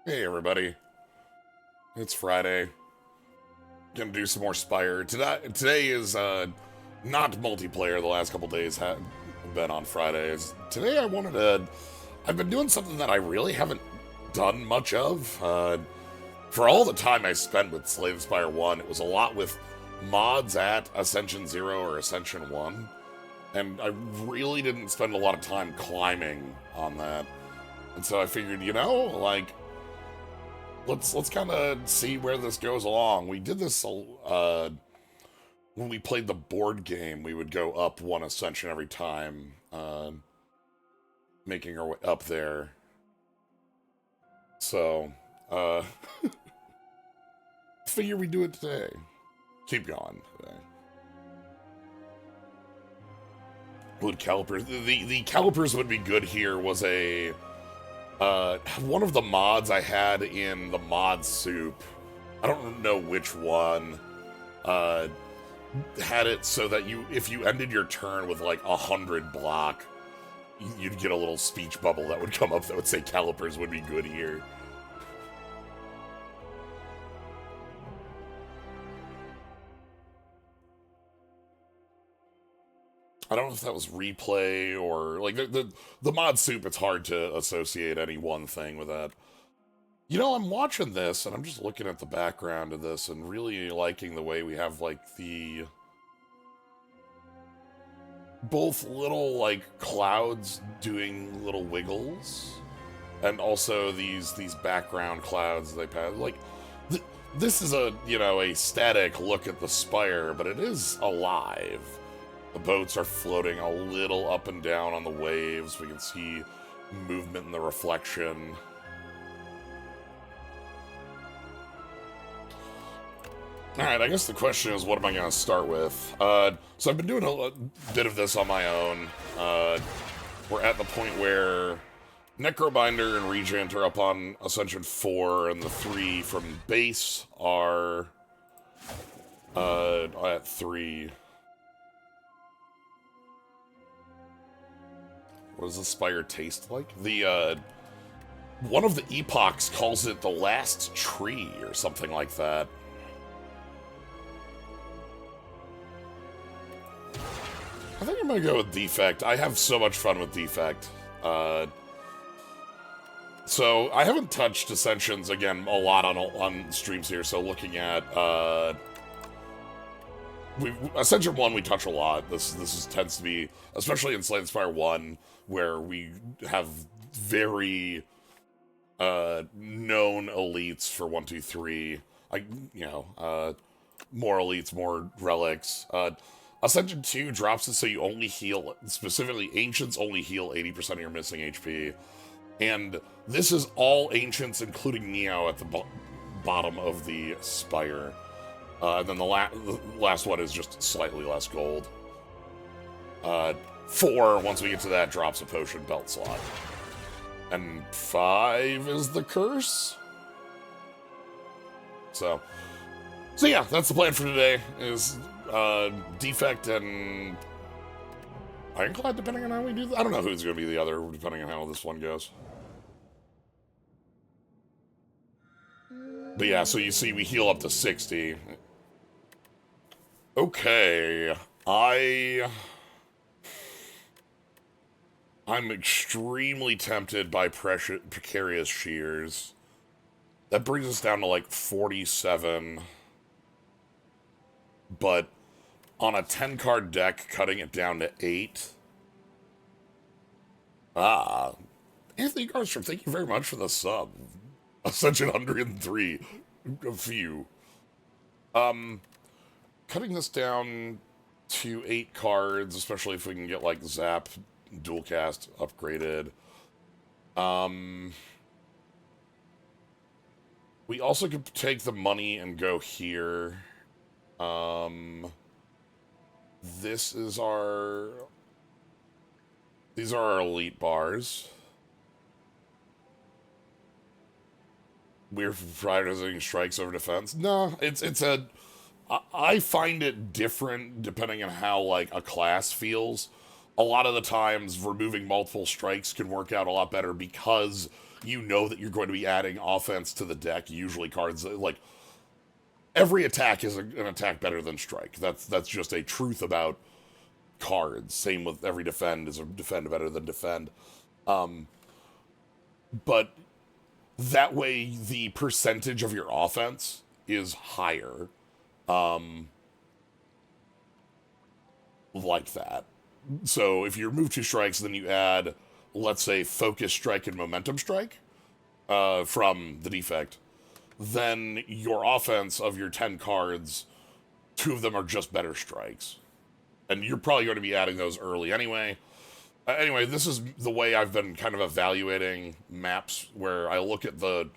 Hey everybody, it's Friday. Gonna do some more Spire. Today is not multiplayer. The last couple days have been on Fridays. Today I wanted to. I've been doing something that I really haven't done much of. For all the time I spent with Slay the Spire 1, it was a lot with mods at Ascension 0 or Ascension 1. And I really didn't spend a lot of time climbing on that. And so I figured, let's kind of see where this goes along. We did this when we played the board game. We would go up one ascension every time, making our way up there. So, figure we do it today. Keep going today. Wood calipers. The calipers would be good here. Was a one of the mods I had in the mod soup, I don't know which one, had it so that if you ended your turn with like 100 block, you'd get a little speech bubble that would come up that would say calipers would be good here. I don't know if that was replay or like the mod soup. It's hard to associate any one thing with that. I'm watching this and I'm just looking at the background of this and really liking the way we have like the both little like clouds doing little wiggles and also these background clouds they pass like this is a static look at the spire, but it is alive. The boats are floating a little up and down on the waves. We can see movement in the reflection. Alright, I guess the question is, what am I going to start with? So I've been doing a bit of this on my own. We're at the point where Necrobinder and Regent are up on Ascension 4, and the 3 from base are at 3. What does the spire taste like? The, one of the epochs calls it the last tree or something like that. I think I'm gonna go with Defect. I have so much fun with Defect. So I haven't touched Ascensions again a lot on streams here. So looking at Ascension 1, we touch a lot. This tends to be, especially in Slay the Spire 1, where we have very known elites for 1, 2, 3. More elites, more relics. Ascension 2 drops it so you only heal, specifically Ancients only heal 80% of your missing HP. And this is all Ancients, including Neo, at the bottom of the Spire. And then the last one is just slightly less gold. 4, once we get to that, drops a potion belt slot. And 5 is the curse? So yeah, that's the plan for today, is Defect and Ironclad, depending on how we do that. I don't know who's going to be the other, depending on how this one goes. But yeah, so you see we heal up to 60. Okay, I'm extremely tempted by Precarious Shears. That brings us down to like 47. But on a 10-card deck, cutting it down to 8. Anthony Garstrom, thank you very much for the sub. Ascension 103. A few. Cutting this down to 8 cards, especially if we can get like Zap dual cast upgraded. We also could take the money and go here. These are our elite bars. We're prioritizing strikes over defense. No, I find it different depending on how like a class feels. a lot of the times removing multiple strikes can work out a lot better because you know that you're going to be adding offense to the deck. Usually cards like every attack is an attack better than strike. That's just a truth about cards. Same with every defend is a defend better than defend. But that way the percentage of your offense is higher. Like that. So if you remove 2 strikes, then you add, let's say, Focus Strike and Momentum Strike from the Defect, then your offense of your 10 cards, 2 of them are just better strikes. And you're probably going to be adding those early anyway. Anyway, this is the way I've been kind of evaluating maps, where I look at the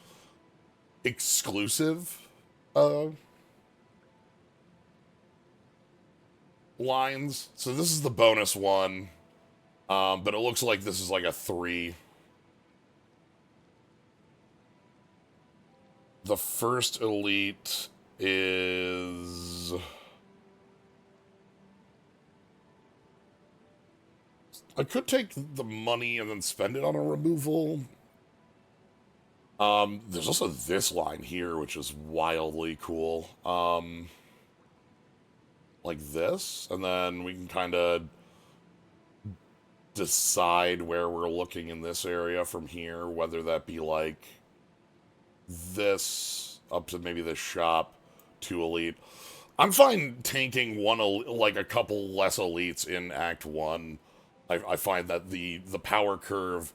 exclusive lines. So this is the bonus one, but it looks like this is like a 3. The first elite is... I could take the money and then spend it on a removal. There's also this line here, which is wildly cool. Like this, and then we can kind of decide where we're looking in this area from here, whether that be like this up to maybe this shop, 2 elite. I'm fine tanking like a couple less elites in Act 1. I find that the power curve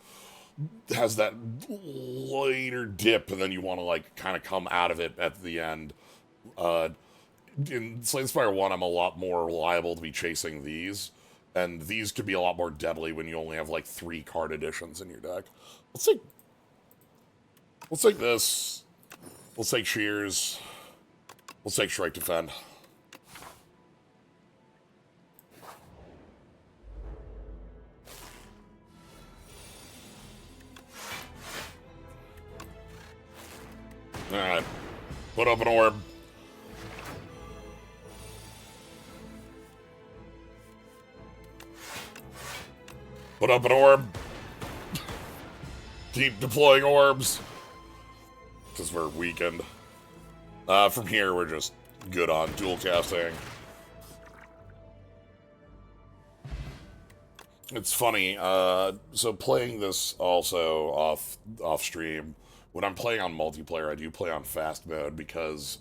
has that later dip, and then you want to like kind of come out of it at the end. In Slay the Spire 1, I'm a lot more liable to be chasing these, and these could be a lot more deadly when you only have like 3 card additions in your deck. Let's take this. Let's take Shears. Let's take Strike Defend. Alright. Put up an orb. Put up an orb. Keep deploying orbs. Because we're weakened. From here, we're just good on dual casting. It's funny, so playing this also off stream, when I'm playing on multiplayer, I do play on fast mode because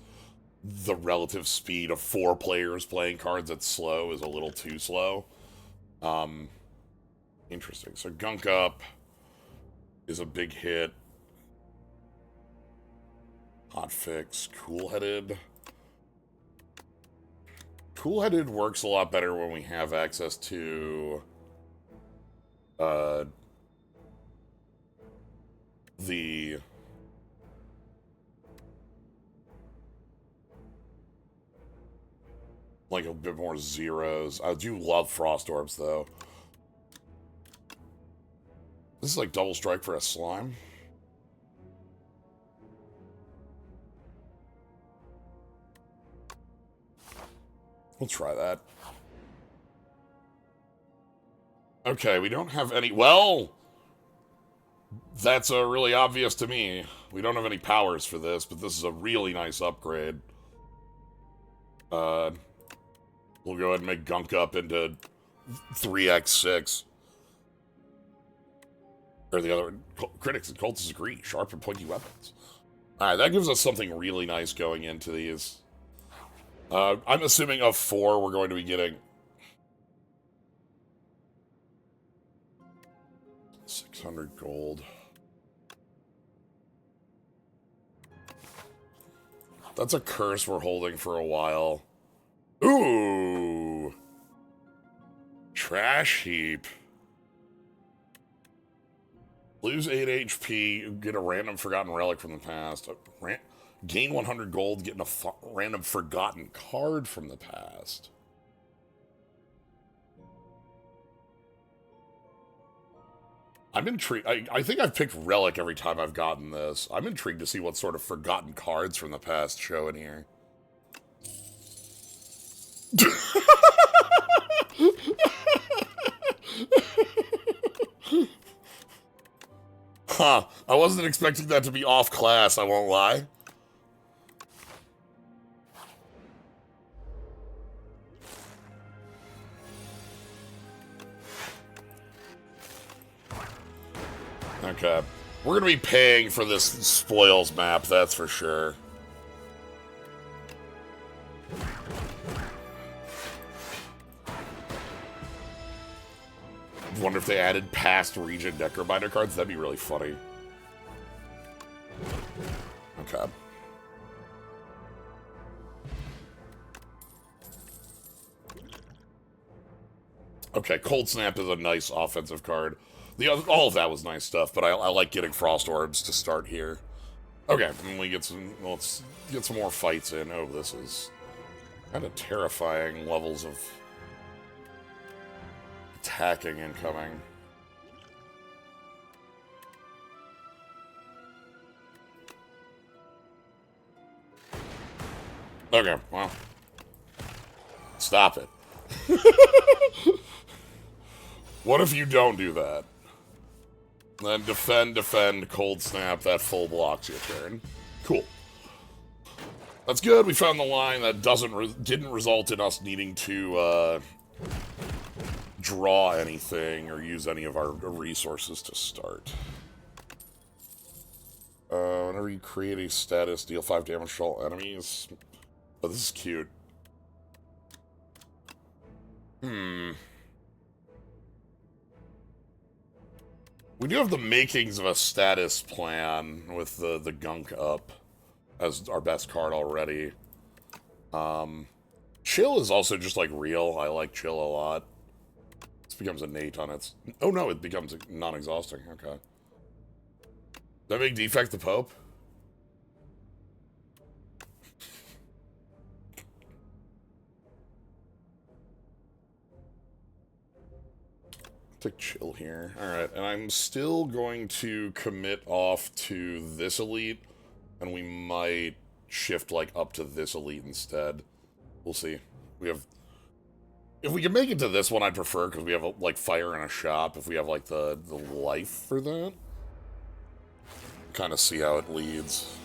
the relative speed of 4 players playing cards that's slow is a little too slow. Interesting. So Gunk Up is a big hit. Hotfix, Cool-Headed. Cool-Headed works a lot better when we have access to the like a bit more zeros. I do love Frost Orbs though. This is like double strike for a slime. We'll try that. Okay, we don't have any... Well, that's really obvious to me. We don't have any powers for this, but this is a really nice upgrade. We'll go ahead and make Gunk Up into 3x6. Or the other... Critics and cultists agree. Sharp and pointy weapons. Alright, that gives us something really nice going into these. I'm assuming of 4 we're going to be getting 600 gold. That's a curse we're holding for a while. Ooh! Trash Heap. Lose 8 HP, get a random forgotten relic from the past. Gain 100 gold, getting a random forgotten card from the past. I'm intrigued. I think I've picked Relic every time I've gotten this. I'm intrigued to see what sort of forgotten cards from the past show in here. Huh. I wasn't expecting that to be off class, I won't lie. Okay. We're gonna be paying for this spoils map, that's for sure. Wonder if they added past region Necrobinder cards. That'd be really funny. Okay. Okay, Cold Snap is a nice offensive card. All of that was nice stuff, but I like getting Frost Orbs to start here. Okay, and we get some. Let's get some more fights in. Oh, this is kind of terrifying levels of attacking incoming. Okay, well, stop it. What if you don't do that? Then defend, Cold Snap, that full blocks your turn. Cool. That's good, we found the line that didn't result in us needing to, draw anything or use any of our resources to start. Whenever you create a status, deal 5 damage to all enemies. Oh, this is cute. We do have the makings of a status plan with the gunk up as our best card already. Chill is also just like real. I like chill a lot. This becomes innate on its... Oh no, it becomes non-exhausting. Okay. Does that make Defect the Pope? Take chill here. Alright, and I'm still going to commit off to this elite, and we might shift, like, up to this elite instead. We'll see. We have... If we can make it to this one, I'd prefer, because we have, like, fire in a shop, if we have, like, the life for that. Kind of see how it leads.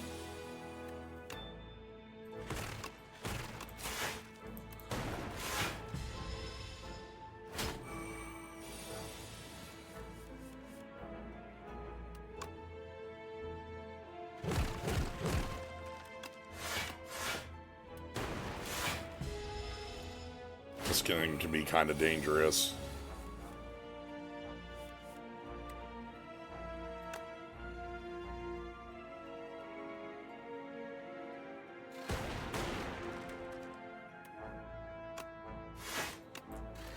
This game can be kind of dangerous.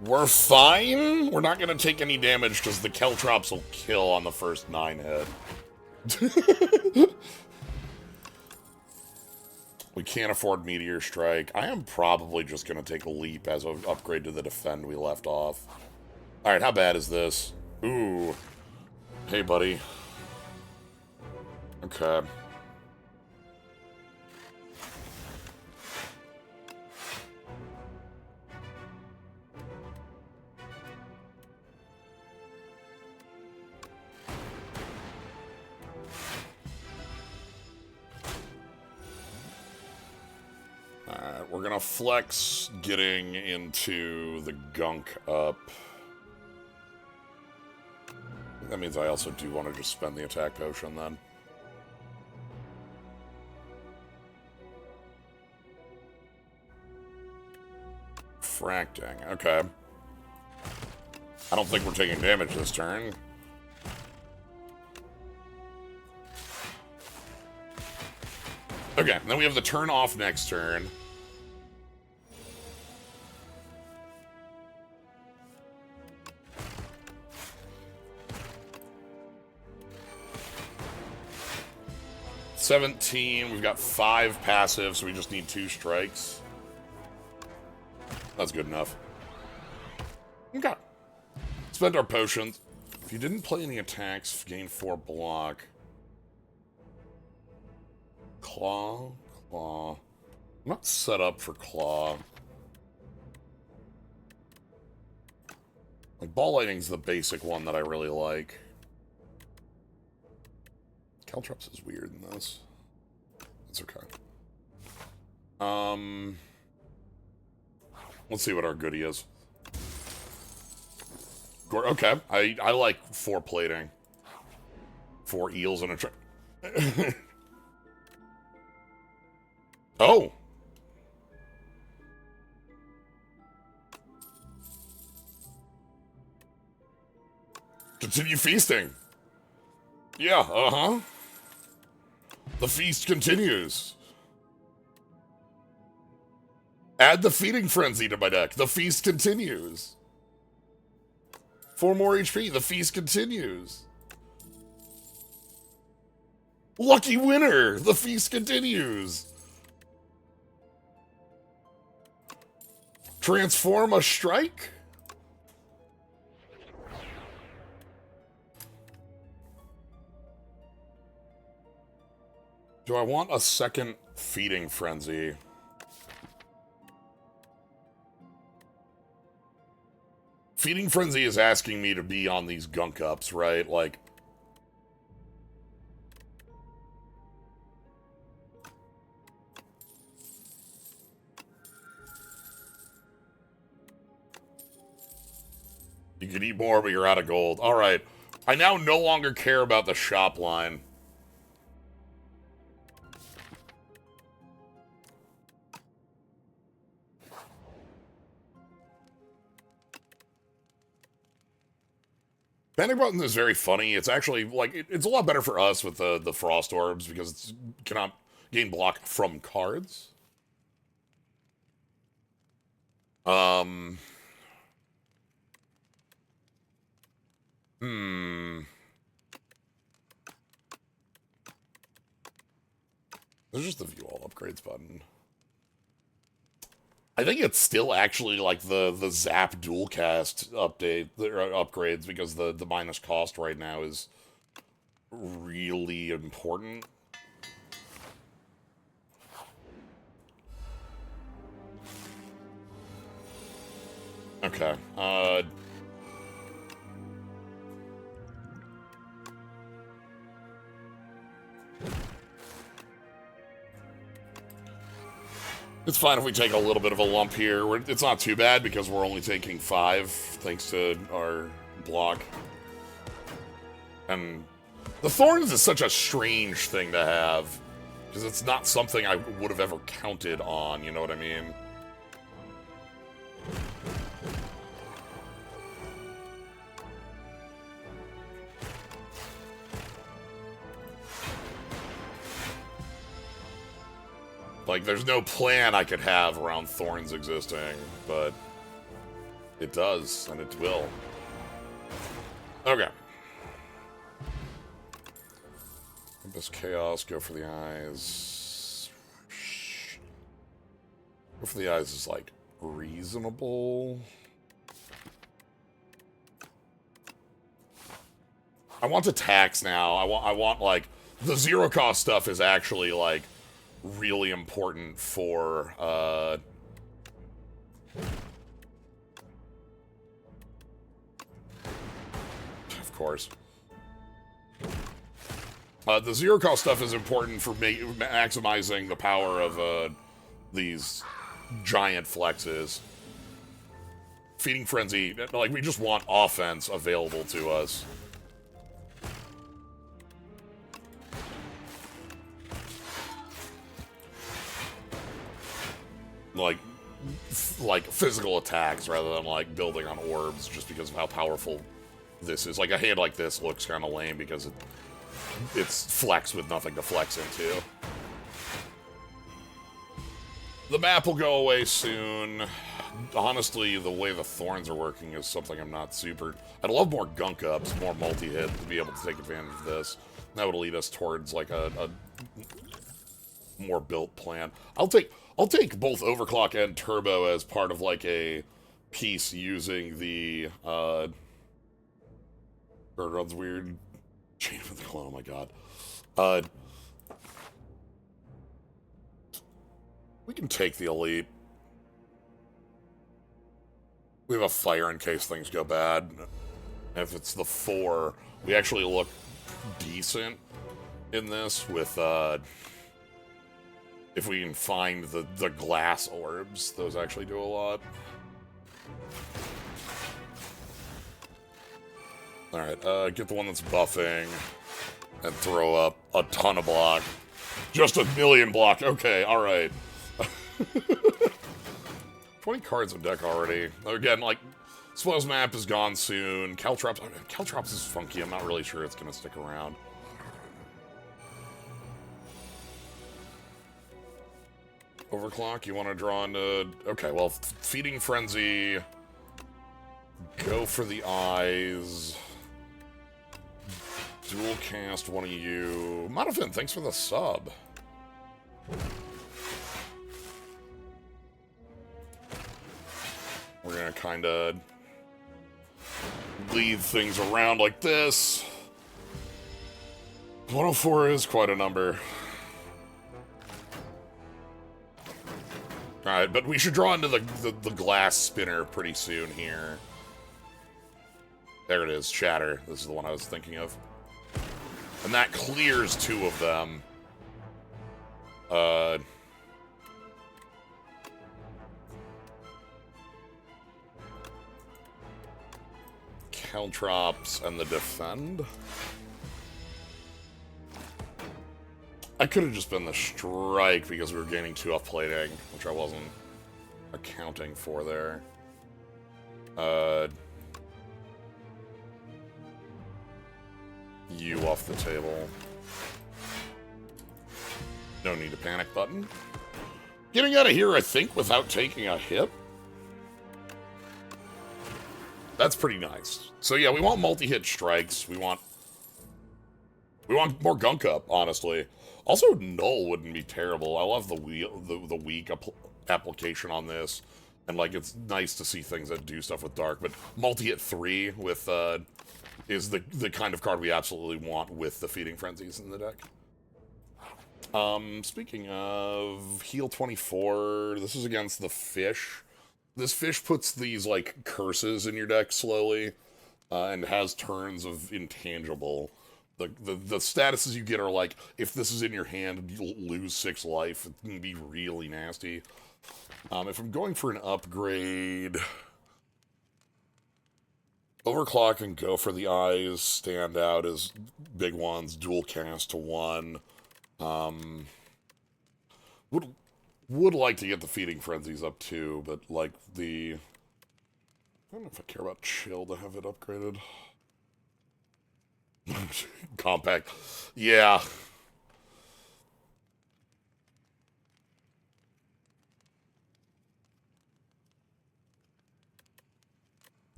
We're fine? We're not gonna take any damage because the Caltrops will kill on the first 9 hit. We can't afford Meteor Strike. I am probably just gonna take a leap as an upgrade to the defend we left off. Alright, how bad is this? Ooh. Hey, buddy. Okay. We're gonna flex getting into the gunk up. That means I also do want to just spend the attack potion then. Fracting, okay. I don't think we're taking damage this turn. Okay, then we have the turn off next turn. $17, we've got 5 passives, so we just need 2 strikes. That's good enough. Okay. Spend our potions. If you didn't play any attacks, gain 4 block. Claw. I'm not set up for Claw. Like, Ball Lightning's the basic one that I really like. Caltrops is weird in this. It's okay. Let's see what our goodie is. Okay, I like 4 plating. 4 eels and a Oh! Continue feasting. Yeah, uh-huh. The feast continues. Add the feeding frenzy to my deck. The feast continues. 4 more HP. The feast continues. Lucky winner. The feast continues. Transform a strike? Do I want a second feeding frenzy? Feeding frenzy is asking me to be on these gunk ups, right? Like, you could eat more, but you're out of gold. All right. I now no longer care about the shop line. Panic Button is very funny. It's actually, like, it's a lot better for us with the Frost Orbs because it cannot gain block from cards. There's just the view all upgrades button. I think it's still actually like the Zap dual cast update upgrades because the minus cost right now is really important. Okay. It's fine if we take a little bit of a lump here. It's not too bad because we're only taking 5 thanks to our block. And the Thorns is such a strange thing to have because it's not something I would have ever counted on, you know what I mean? Like, there's no plan I could have around Thorns existing, but it does, and it will. Okay. Abyss Chaos, go for the eyes. Go for the eyes is, like, reasonable. I want to tax now. I want, like, the zero cost stuff is actually, like, really important for, of course. The zero cost stuff is important for maximizing the power of, these giant flexes. Feeding Frenzy, like, we just want offense available to us. Like physical attacks rather than like building on orbs just because of how powerful this is. Like a hand like this looks kind of lame because it's flex with nothing to flex into. The map will go away soon. Honestly, the way the Thorns are working is something I'm not super... I'd love more gunk ups, more multi-hit to be able to take advantage of this. That would lead us towards like a more built plan. I'll take both Overclock and Turbo as part of, like, a piece using the, Birdrun's weird Chain of the Clone, oh my god. We can take the Elite. We have a Fire in case things go bad. If it's the 4, we actually look decent. in this with, if we can find the glass orbs. Those actually do a lot. Alright, get the one that's buffing. And throw up a ton of block. Just a million block. Okay, alright. 20 cards in deck already. Again, like, Swell's map is gone soon. Caltrops is funky. I'm not really sure it's going to stick around. Overclock, you want to draw into... Okay, well, Feeding Frenzy. Go for the eyes. Dual cast one of you. Monofin, thanks for the sub. We're gonna kind of lead things around like this. 104 is quite a number. Alright, but we should draw into the glass spinner pretty soon here. There it is, Shatter. This is the one I was thinking of. And that clears two of them. Caltrops and the Defend. I could have just been the Strike because we were gaining 2 off plating, which I wasn't accounting for there. You off the table. No need to panic button. Getting out of here, I think, without taking a hit. That's pretty nice. So yeah, we want multi-hit strikes. We want more gunk up, honestly. Also, Null wouldn't be terrible. I love the weak application on this. And, like, it's nice to see things that do stuff with Dark. But multi-hit 3 with, is the kind of card we absolutely want with the Feeding Frenzies in the deck. Speaking of Heal 24, this is against the Fish. This Fish puts these, like, curses in your deck slowly, and has turns of Intangible. The statuses you get are like, if this is in your hand, you'll lose 6 life. It can be really nasty. If I'm going for an upgrade, Overclock and Go for the Eyes stand out as big ones. Dual cast to 1. Would like to get the Feeding Frenzies up too, but like I don't know if I care about Chill to have it upgraded. Compact. Yeah.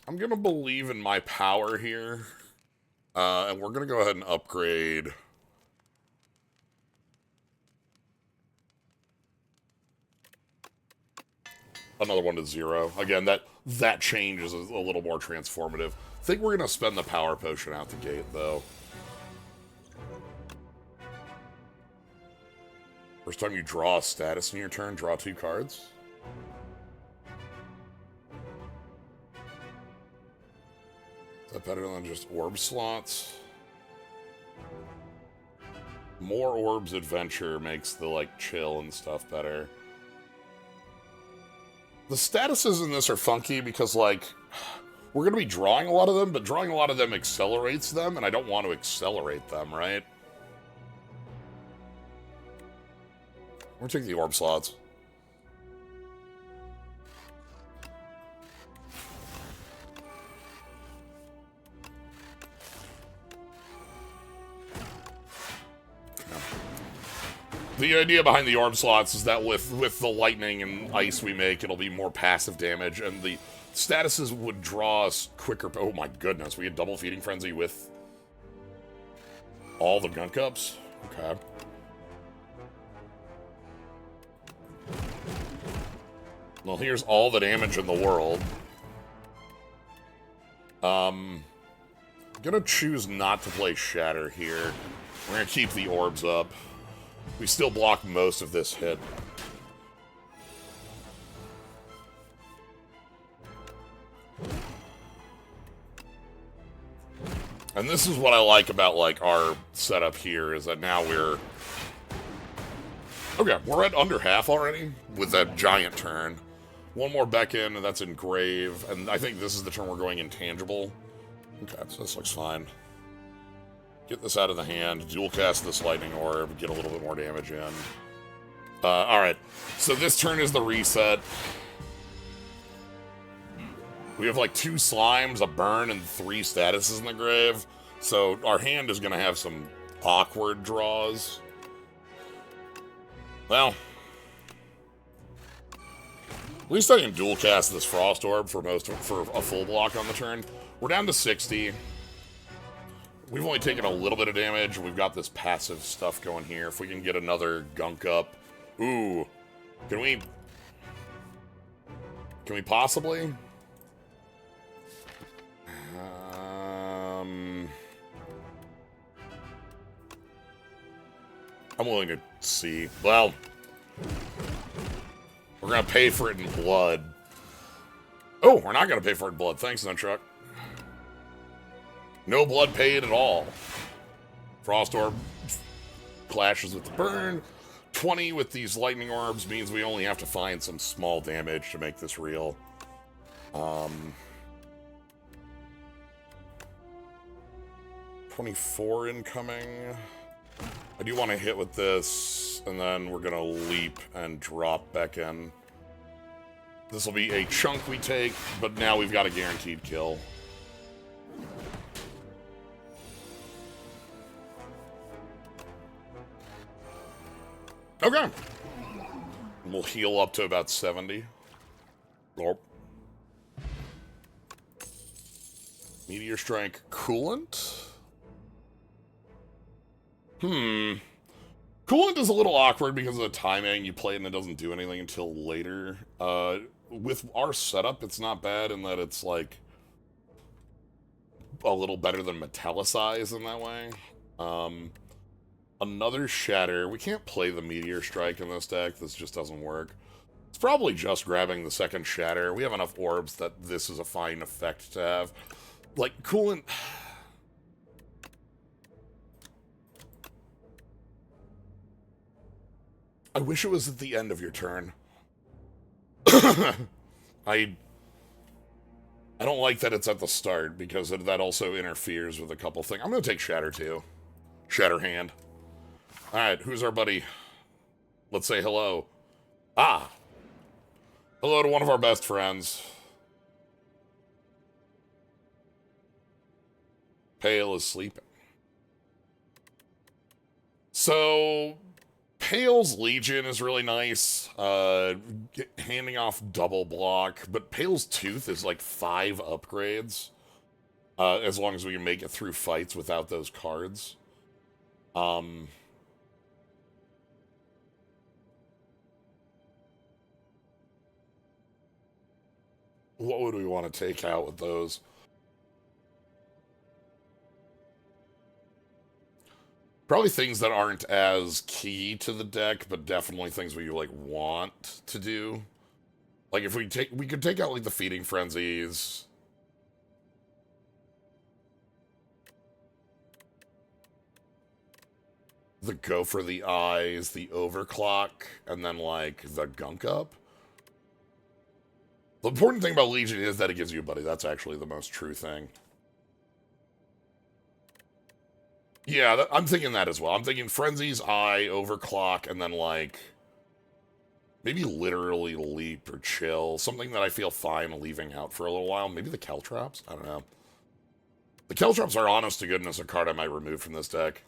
I'm gonna believe in my power here. And we're gonna go ahead and upgrade another one to 0. Again, that change is a little more transformative. I think we're going to spend the power potion out the gate, though. First time you draw a status in your turn, draw 2 cards. Is that better than just orb slots? More orbs adventure makes the, like, chill and stuff better. The statuses in this are funky because, like, we're going to be drawing a lot of them, but drawing a lot of them accelerates them, and I don't want to accelerate them, right? We're going to take the orb slots. The idea behind the orb slots is that with the lightning and ice we make, it'll be more passive damage, and the statuses would draw us quicker. Oh my goodness, we had double Feeding Frenzy with all the gunk ups? Okay. Well, here's all the damage in the world. Gonna choose not to play Shatter here. We're gonna keep the orbs up. We still block most of this hit. And And this is what I like about, like, our setup here, is that now we're... Okay, we're at under half already, with that giant turn. One more Beckon, and that's Engrave, and I think this is the turn we're going Intangible. Okay, so this looks fine. Get this out of the hand, dual cast this Lightning Orb, get a little bit more damage in. Alright, so this turn is the reset. We have like 2 slimes, a burn, and 3 statuses in the grave. So our hand is going to have some awkward draws. Well, at least I can dual cast this Frost Orb for a full block on the turn. We're down to 60. We've only taken a little bit of damage. We've got this passive stuff going here. If we can get another gunk up. Ooh. Can we possibly? I'm willing to see. Well, we're going to pay for it in blood. Oh, we're not going to pay for it in blood. Thanks, Nunchuck. No blood paid at all. Frost Orb clashes with the burn. 20 with these Lightning Orbs means we only have to find some small damage to make this real. 24 incoming. I do want to hit with this, and then we're going to leap and drop back in. This will be a chunk we take, but now we've got a guaranteed kill. Okay. We'll heal up to about 70. Nope. Meteor Strike Coolant? Coolant is a little awkward because of the timing. You play it and it doesn't do anything until later. With our setup, it's not bad in that it's, like, a little better than Metallicize in that way. Another Shatter. We can't play the Meteor Strike in this deck. This just doesn't work. It's probably just grabbing the second Shatter. We have enough orbs that this is a fine effect to have. Like, Coolant... I wish it was at the end of your turn. I don't like that it's at the start, because that also interferes with a couple things. I'm going to take Shatter, too. Shatter hand. Alright, who's our buddy? Let's say hello. Ah! Hello to one of our best friends. Pale is sleeping. So... Pale's Legion is really nice, handing off double block, but Pale's Tooth is like 5 upgrades, as long as we can make it through fights without those cards. What would we want to take out with those? Probably things that aren't as key to the deck, but definitely things we, like, want to do. Like, if we could take out, like, the Feeding Frenzies. The Go for the Eyes, the Overclock, and then, like, the Gunk Up. The important thing about Legion is that it gives you a buddy. That's actually the most true thing. Yeah, I'm thinking that as well. I'm thinking Frenzy's Eye, Overclock, and then, like, maybe literally Leap or Chill. Something that I feel fine leaving out for a little while. Maybe the Caltrops? I don't know. The Caltrops are, honest to goodness, a card I might remove from this deck.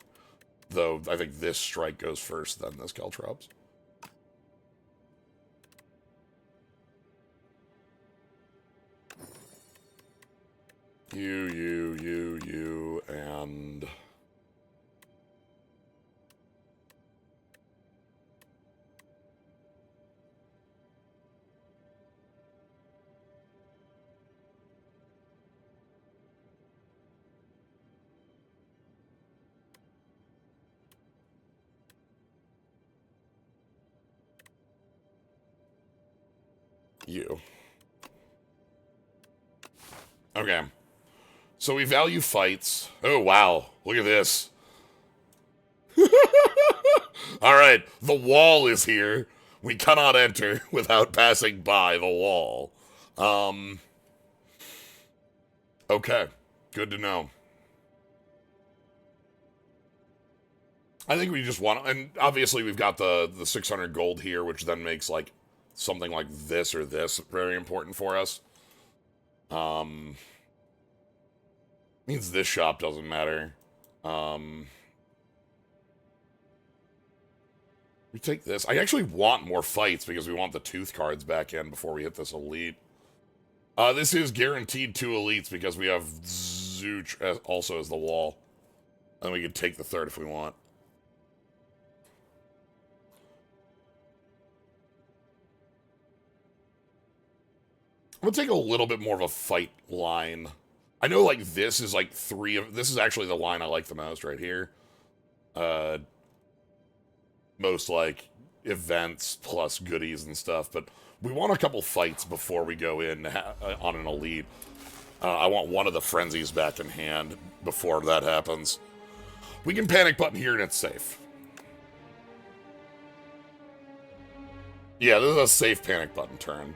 Though, I think this strike goes first, then this Caltrops. You, and... you. Okay. So we value fights. Oh, wow. Look at this. Alright, the wall is here. We cannot enter without passing by the wall. Okay. Good to know. I think we just want... And obviously we've got the 600 gold here, which then makes, like, something like this or this very important for us. Means this shop doesn't matter. We take this. I actually want more fights because we want the tooth cards back in before we hit this elite. This is guaranteed 2 elites because we have Zooch also as the wall. And we could take the third if we want. I'm gonna take a little bit more of a fight line. I know, like, this is, like, 3 of... This is actually the line I like the most right here. Most, like, events plus goodies and stuff, but we want a couple fights before we go in on an elite. I want one of the frenzies back in hand before that happens. We can panic button here and it's safe. Yeah, this is a safe panic button turn.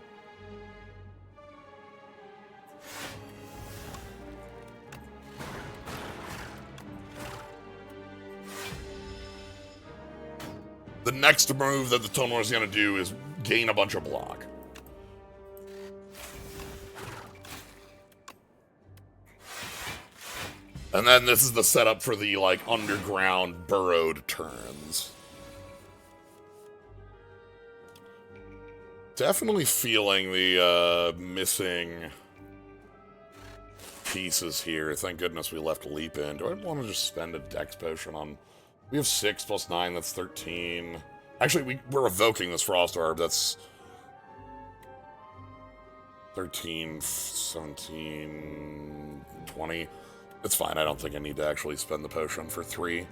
The next move that the Tonor is going to do is gain a bunch of block. And then this is the setup for the, like, underground burrowed turns. Definitely feeling the missing pieces here. Thank goodness we left Leap in. Do I want to just spend a Dex potion on... We have 6 plus 9, that's 13. Actually, we're evoking this Frost Orb, that's 13, 17, 20. It's fine, I don't think I need to actually spend the potion for 3.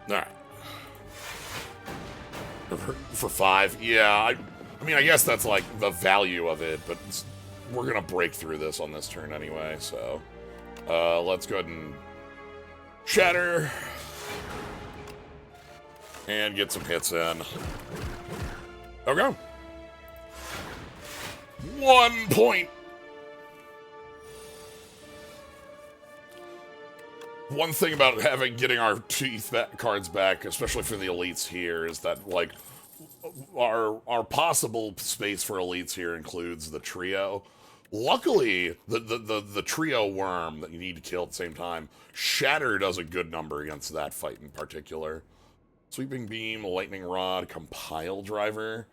Alright. For 5, yeah, I mean, I guess that's, like, the value of it, but we're gonna break through this on this turn anyway, so... let's go ahead and shatter. And get some hits in. Okay. 1 point. One thing about getting our teeth cards back, especially for the elites here, is that, like, our possible space for elites here includes the trio. Luckily, the trio worm that you need to kill at the same time, Shatter does a good number against that fight in particular. Sweeping Beam, Lightning Rod, Compile Driver.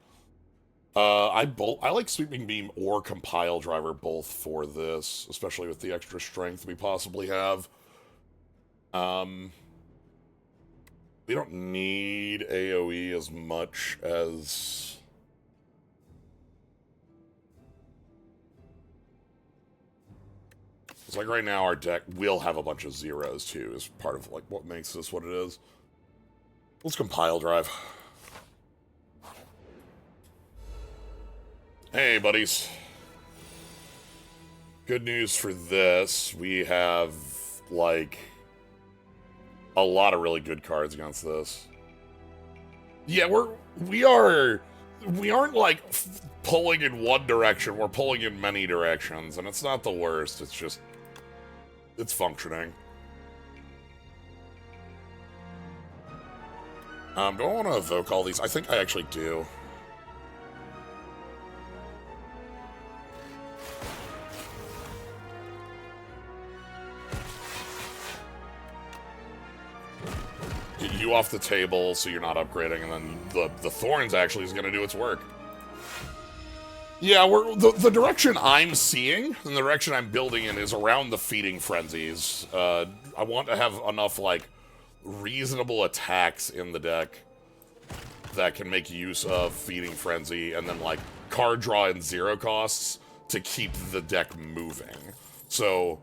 I like Sweeping Beam or Compile Driver both for this, especially with the extra strength we possibly have. We don't need AoE as much as... It's like right now our deck will have a bunch of zeros too, is part of like what makes this what it is. Let's compile drive. Hey buddies. Good news for this. We have like a lot of really good cards against this. Yeah, we aren't like pulling in one direction, we're pulling in many directions, and it's not the worst, it's just it's functioning. Do I want to evoke all these? I think I actually do. Get you off the table so you're not upgrading, and then the Thorns actually is going to do its work. Yeah, the direction I'm seeing, and the direction I'm building in, is around the Feeding Frenzies. I want to have enough, like, reasonable attacks in the deck that can make use of Feeding Frenzy, and then, like, card draw and 0 costs to keep the deck moving. So,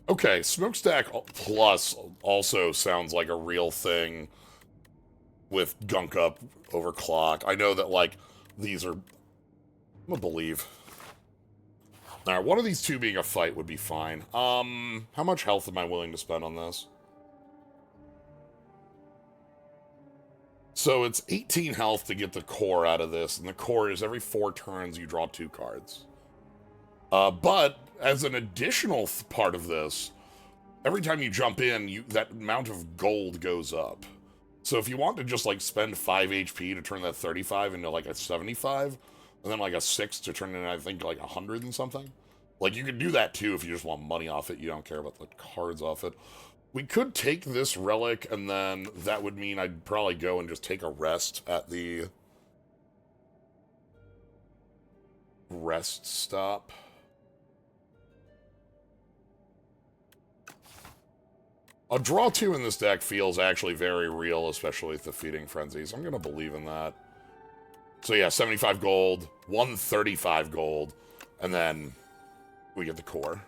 okay, Smokestack Plus also sounds like a real thing with Gunk Up over Clock. I know that, like, these are I'm gonna believe. Alright, one of these two being a fight would be fine. How much health am I willing to spend on this? So it's 18 health to get the core out of this, and the core is every 4 turns you draw 2 cards. But as an additional part of this, every time you jump in, that amount of gold goes up. So if you want to just like spend 5 HP to turn that 35 into like a 75, and then like a 6 to turn it into, I think, like 100 and something. Like, you could do that too if you just want money off it. You don't care about the cards off it. We could take this relic, and then that would mean I'd probably go and just take a rest at the rest stop. A draw 2 in this deck feels actually very real, especially with the Feeding Frenzies. I'm going to believe in that. So yeah, 75 gold, 135 gold, and then we get the core.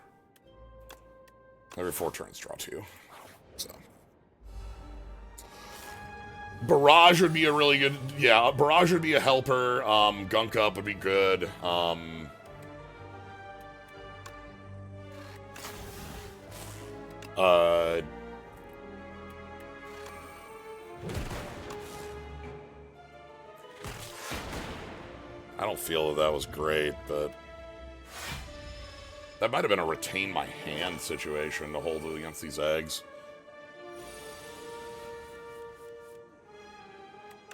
Every 4 turns, draw 2. So. Barrage would be a really good... Yeah, Barrage would be a helper. Gunk Up would be good. I don't feel that was great, but... That might have been a retain my hand situation to hold it against these eggs.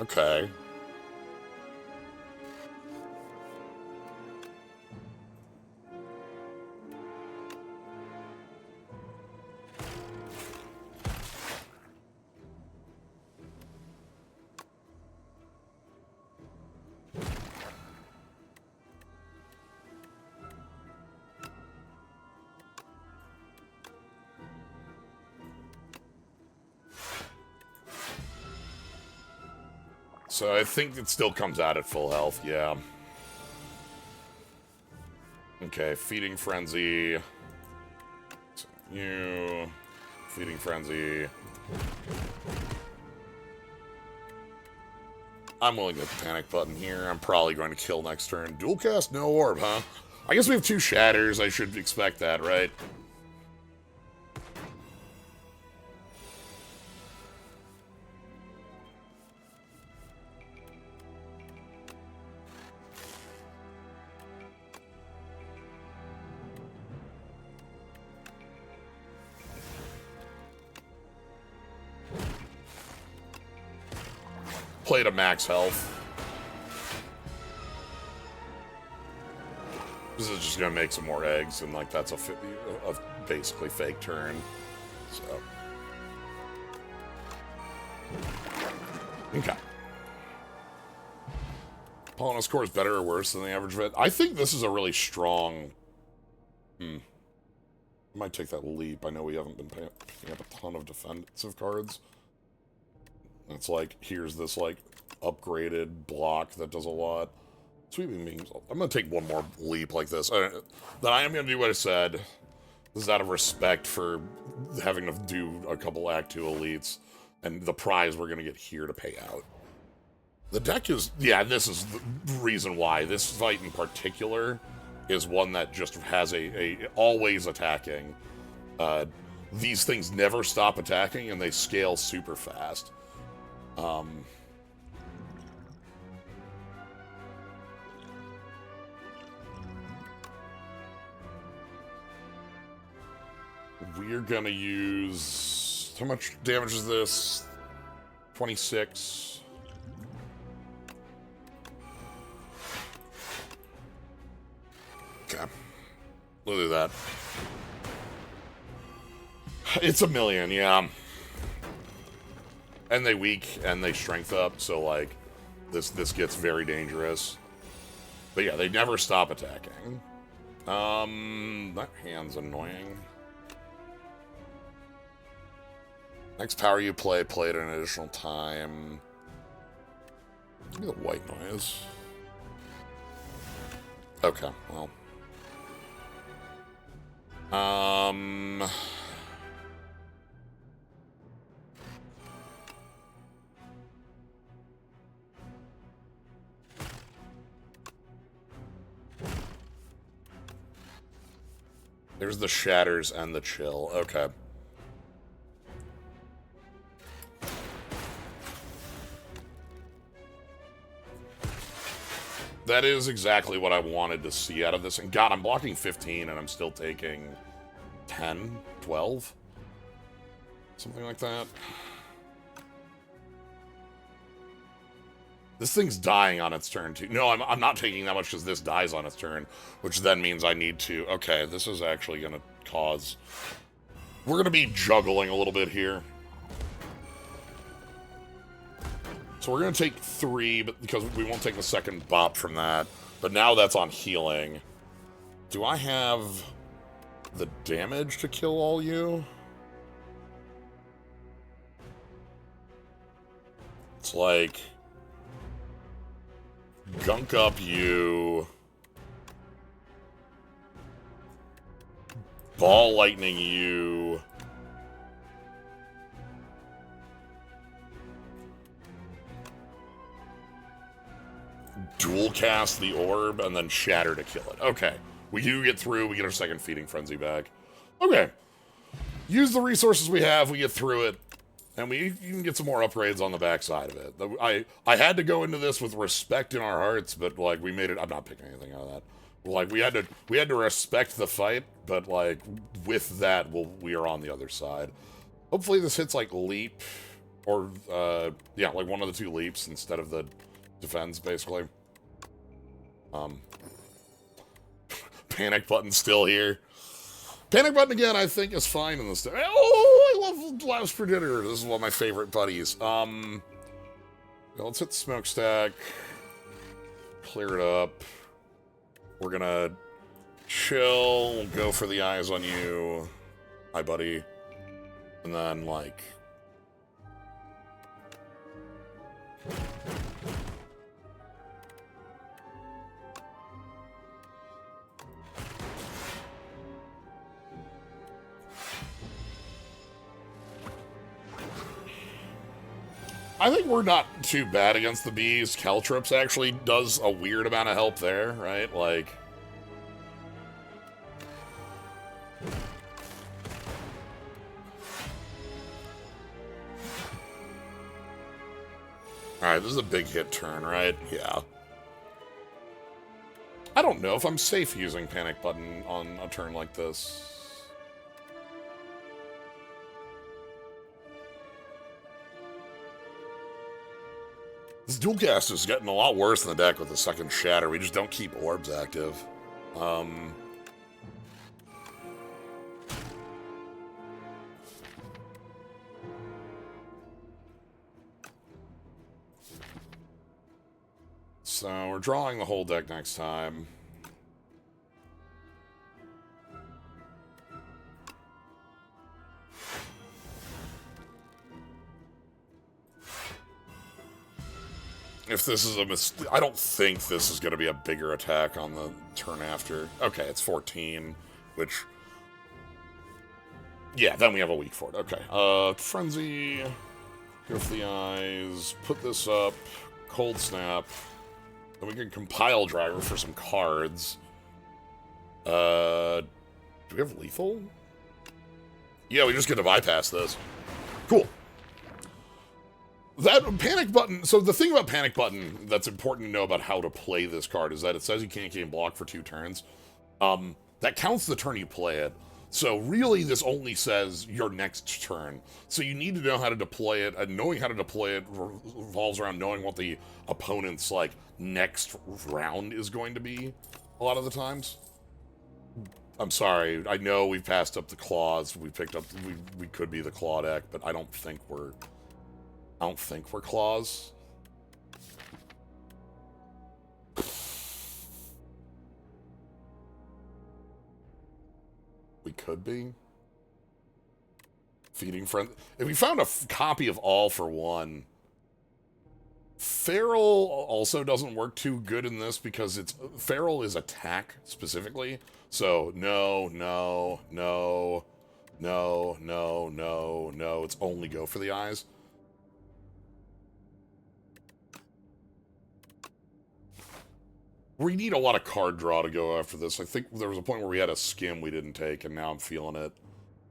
Okay. So I think it still comes out at full health, yeah. Okay, Feeding Frenzy. So you... Feeding Frenzy. I'm willing to panic button here. I'm probably going to kill next turn. Dual cast, no orb, huh? I guess we have 2 shatters. I should expect that, right? Play to max health. This is just gonna make some more eggs, and like that's a basically fake turn. So okay. Polonus core is better or worse than the average vet? I think this is a really strong. I might take that leap. I know we haven't been picking up a ton of defensive cards. It's like, here's this, like, upgraded block that does a lot. Sweeping beams. I'm going to take one more leap like this. Then I am going to do what I said. This is out of respect for having to do a couple Act 2 elites. And the prize we're going to get here to pay out. The deck is... Yeah, this is the reason why. This fight in particular is one that just has a always attacking. These things never stop attacking, and they scale super fast. We're gonna use... How much damage is this? 26. Okay. We'll do that. It's a million, yeah. And they weak, and they strength up, so, like, this gets very dangerous. But yeah, they never stop attacking. That hand's annoying. Next power you play it an additional time. Give me the white noise. Okay, well. There's the shatters and the chill. Okay. That is exactly what I wanted to see out of this. And God, I'm blocking 15 and I'm still taking 10, 12? Something like that. This thing's dying on its turn, too. No, I'm not taking that much because this dies on its turn, which then means I need to... Okay, this is actually going to cause... We're going to be juggling a little bit here. So we're going to take 3, but because we won't take the second bop from that. But now that's on healing. Do I have the damage to kill all you? It's like... Gunk up you. Ball lightning you. Dual cast the orb and then shatter to kill it. Okay. We do get through. We get our second feeding frenzy back. Okay. Use the resources we have. We get through it. And we even get some more upgrades on the backside of it. I had to go into this with respect in our hearts, but like we made it. I'm not picking anything out of that. Like we had to respect the fight, but like with that, we are on the other side. Hopefully this hits like leap, or yeah, like one of the 2 leaps instead of the defense, basically. Panic button still here. Panic button again, I think, is fine in this. Oh, I love Blast Predator. This is one of my favorite buddies. Let's hit the smokestack. Clear it up. We're gonna chill. Go for the eyes on you. Hi, buddy. And then, like... I think we're not too bad against the bees. Caltrops actually does a weird amount of help there, right? Like... Alright, this is a big hit turn, right? Yeah. I don't know if I'm safe using Panic Button on a turn like this. This dual cast is getting a lot worse in the deck with the second shatter. We just don't keep orbs active. So we're drawing the whole deck next time. If this is a mistake, I don't think this is going to be a bigger attack on the turn after. Okay, it's 14, which... Yeah, then we have a weak for it. Okay, Frenzy, go for the eyes, put this up, Cold Snap, then we can compile Driver for some cards. Do we have Lethal? Yeah, we just get to bypass this. Cool. That Panic Button, so the thing about Panic Button that's important to know about how to play this card is that it says you can't gain block for 2 turns. That counts the turn you play it. So really this only says your next turn. So you need to know how to deploy it, and knowing how to deploy it revolves around knowing what the opponent's, like, next round is going to be a lot of the times. I'm sorry, I know we've passed up the claws, we picked up, we could be the claw deck, but I don't think we're claws. We could be. Feeding friend. If we found a copy of All for One, Feral also doesn't work too good in this because Feral is attack specifically. So no. It's only go for the eyes. We need a lot of card draw to go after this. I think there was a point where we had a skim we didn't take, and now I'm feeling it.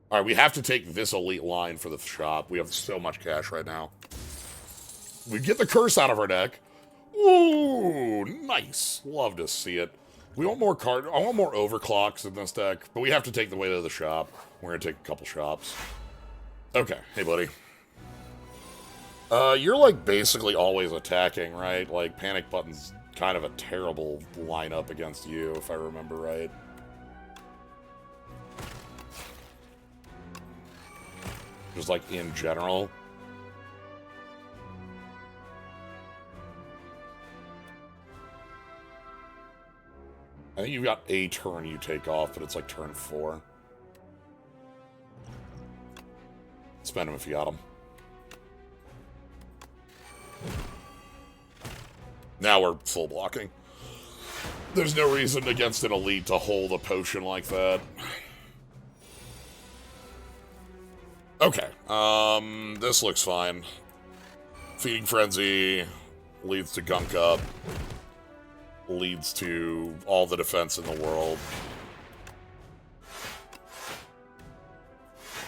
All right, we have to take this elite line for the shop. We have so much cash right now. We get the curse out of our deck. Ooh, nice. Love to see it. We want more card. I want more overclocks in this deck, but we have to take the way to the shop. We're gonna take a couple shops. Okay, hey buddy. You're like basically always attacking, right? Like Panic Button's kind of a terrible lineup against you, if I remember right. Just like in general. I think you've got a turn you take off, but it's like turn 4. Spend them if you got them. Now we're full blocking. There's no reason against an elite to hold a potion like that. Okay, this looks fine. Feeding Frenzy leads to Gunk Up. Leads to all the defense in the world.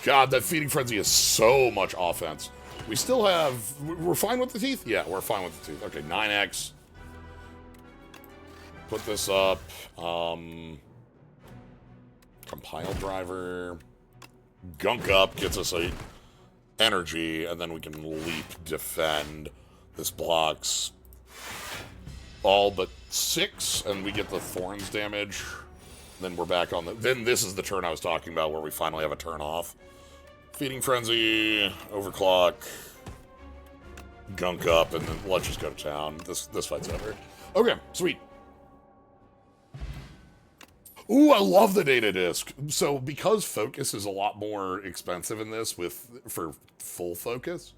God, that Feeding Frenzy is so much offense. We still have... We're fine with the teeth? Yeah, we're fine with the teeth. Okay, 9x. Put this up. Compile driver. Gunk Up gets us a energy, and then we can leap defend. This blocks all but 6, and we get the thorns damage. Then we're back on the... Then this is the turn I was talking about, where we finally have a turn off. Feeding Frenzy, Overclock, Gunk Up, and then let's just go to town. This fight's over. Okay, sweet. Ooh, I love the data disc. So because focus is a lot more expensive in this for full focus,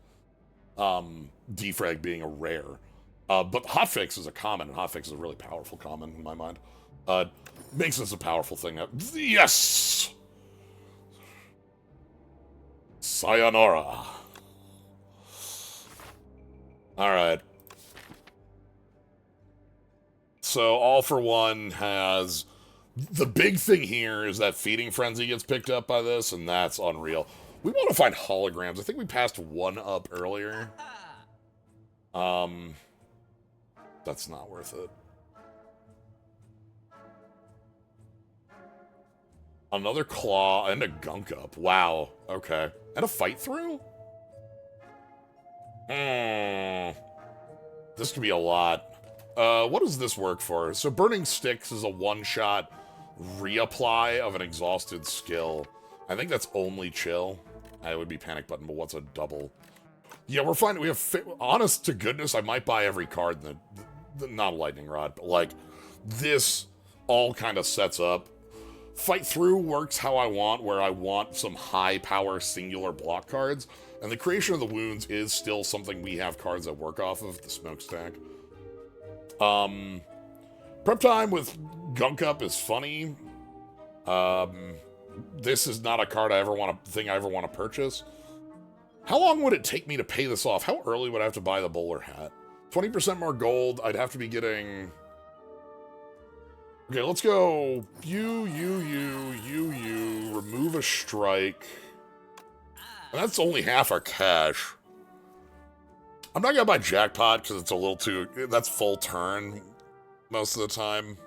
defrag being a rare. But hotfix is a common, and hotfix is a really powerful common in my mind. Makes this a powerful thing. Yes! Sayonara. Alright. So, All for One has... The big thing here is that Feeding Frenzy gets picked up by this, and that's unreal. We want to find holograms. I think we passed one up earlier. That's not worth it. Another claw and a Gunk Up. Wow. Okay. And a fight through? This could be a lot. What does this work for? So Burning Sticks is a one-shot reapply of an exhausted skill. I think that's only chill. It would be Panic Button, but what's a double? Yeah, we're fine. We have... Honest to goodness, I might buy every card in the not a Lightning Rod, but like this all kind of sets up. Fight Through works how I want, where I want some high power singular block cards, and the Creation of the Wounds is still something we have cards that work off of, the Smokestack. Prep Time with Gunk Up is funny. This is not a card I ever want to purchase. How long would it take me to pay this off? How early would I have to buy the bowler hat? 20% more gold. I'd have to be getting... Okay, let's go. You. Remove a strike. And that's only half our cash. I'm not gonna buy Jackpot because it's a little too... That's full turn most of the time.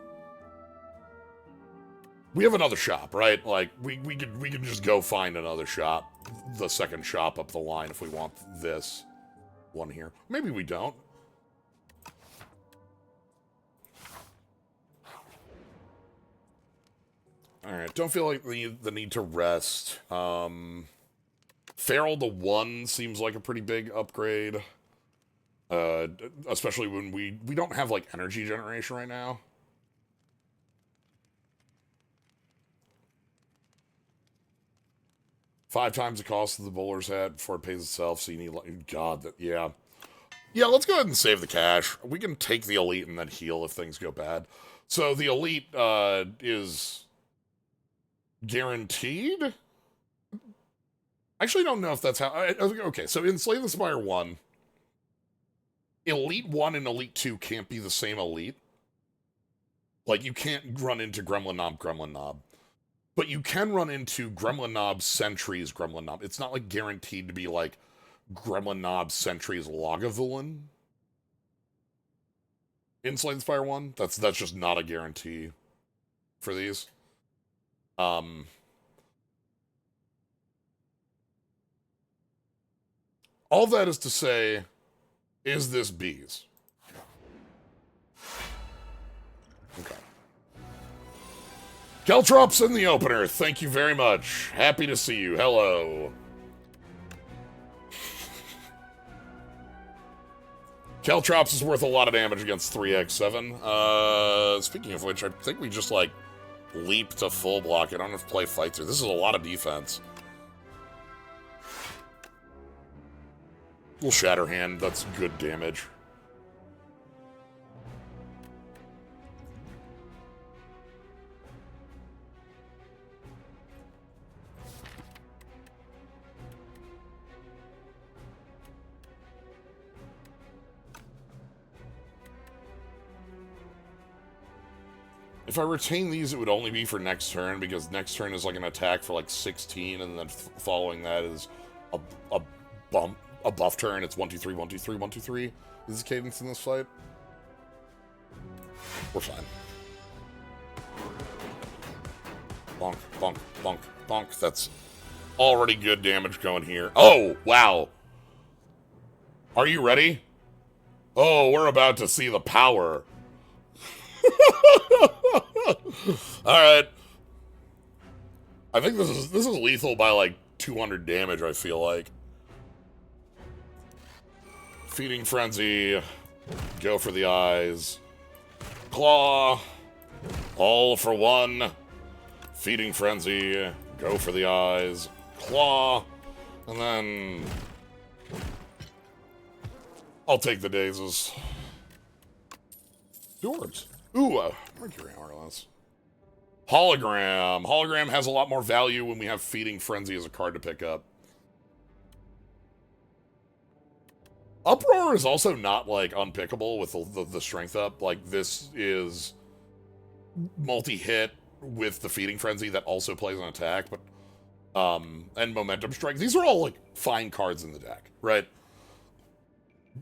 We have another shop, right? Like, we could just go find another shop. The second shop up the line if we want this one here. Maybe we don't. Alright, don't feel like the need to rest. Feral to 1 seems like a pretty big upgrade. Especially when we don't have, like, energy generation right now. Five times the cost of the bowler's hat before it pays itself, so you need, like, God, yeah. Yeah, let's go ahead and save the cash. We can take the elite and then heal if things go bad. So the elite, is... guaranteed? I actually don't know if that's how... Okay, so in Slay the Spire 1, Elite 1 and Elite 2 can't be the same elite. Like, you can't run into Gremlin Knob. But you can run into Gremlin Knob Sentries Gremlin Knob. It's not, like, guaranteed to be, like, Gremlin Knob Sentries Lagavulin in Slay the Spire 1. That's just not a guarantee for these. All that is to say, is this bees? Okay. Keltrops in the opener, thank you very much. Happy to see you. Hello. Keltrops is worth a lot of damage against 3x7. Speaking of which, I think we just, like, leap to full block. I don't have to play fights here. This is a lot of defense. Little Shatterhand, that's good damage. If I retain these, it would only be for next turn, because next turn is like an attack for like 16, and then following that is a buff turn. It's 1-2-3, 1-2-3, 1-2-3. Is the cadence in this fight? We're fine. Bonk, bonk, bonk, bonk. That's already good damage going here. Oh, wow. Are you ready? Oh, we're about to see the power. Alright. I think this is lethal by like 200 damage, I feel like. Feeding Frenzy. Go for the eyes. Claw. All for one. Feeding Frenzy. Go for the eyes. Claw. And then I'll take the dazes. Doors. Ooh, Mercury Hourglass. Hologram. Hologram has a lot more value when we have Feeding Frenzy as a card to pick up. Uproar is also not, like, unpickable with the strength up. Like, this is multi-hit with the Feeding Frenzy that also plays an attack, but, and Momentum Strike. These are all, like, fine cards in the deck, right?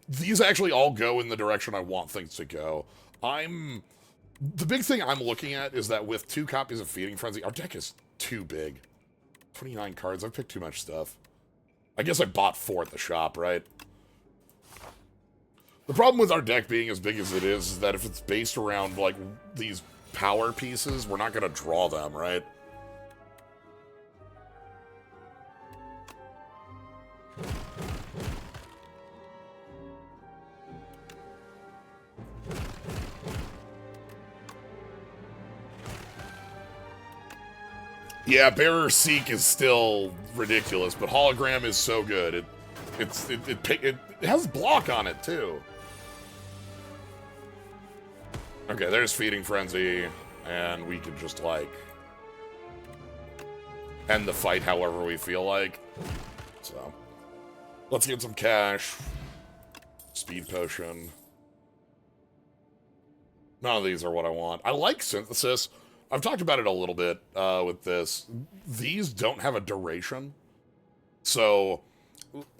These actually all go in the direction I want things to go. The big thing I'm looking at is that with 2 copies of Feeding Frenzy, our deck is too big. 29 cards, I've picked too much stuff. I guess I bought 4 at the shop, right? The problem with our deck being as big as it is that if it's based around, like, these power pieces, we're not gonna draw them, right? Yeah, Bearer Seek is still ridiculous, but Hologram is so good. It has block on it, too. Okay, there's Feeding Frenzy, and we could just, like, end the fight however we feel like. So, let's get some cash. Speed Potion. None of these are what I want. I like Synthesis. I've talked about it a little bit with this. These don't have a duration. So,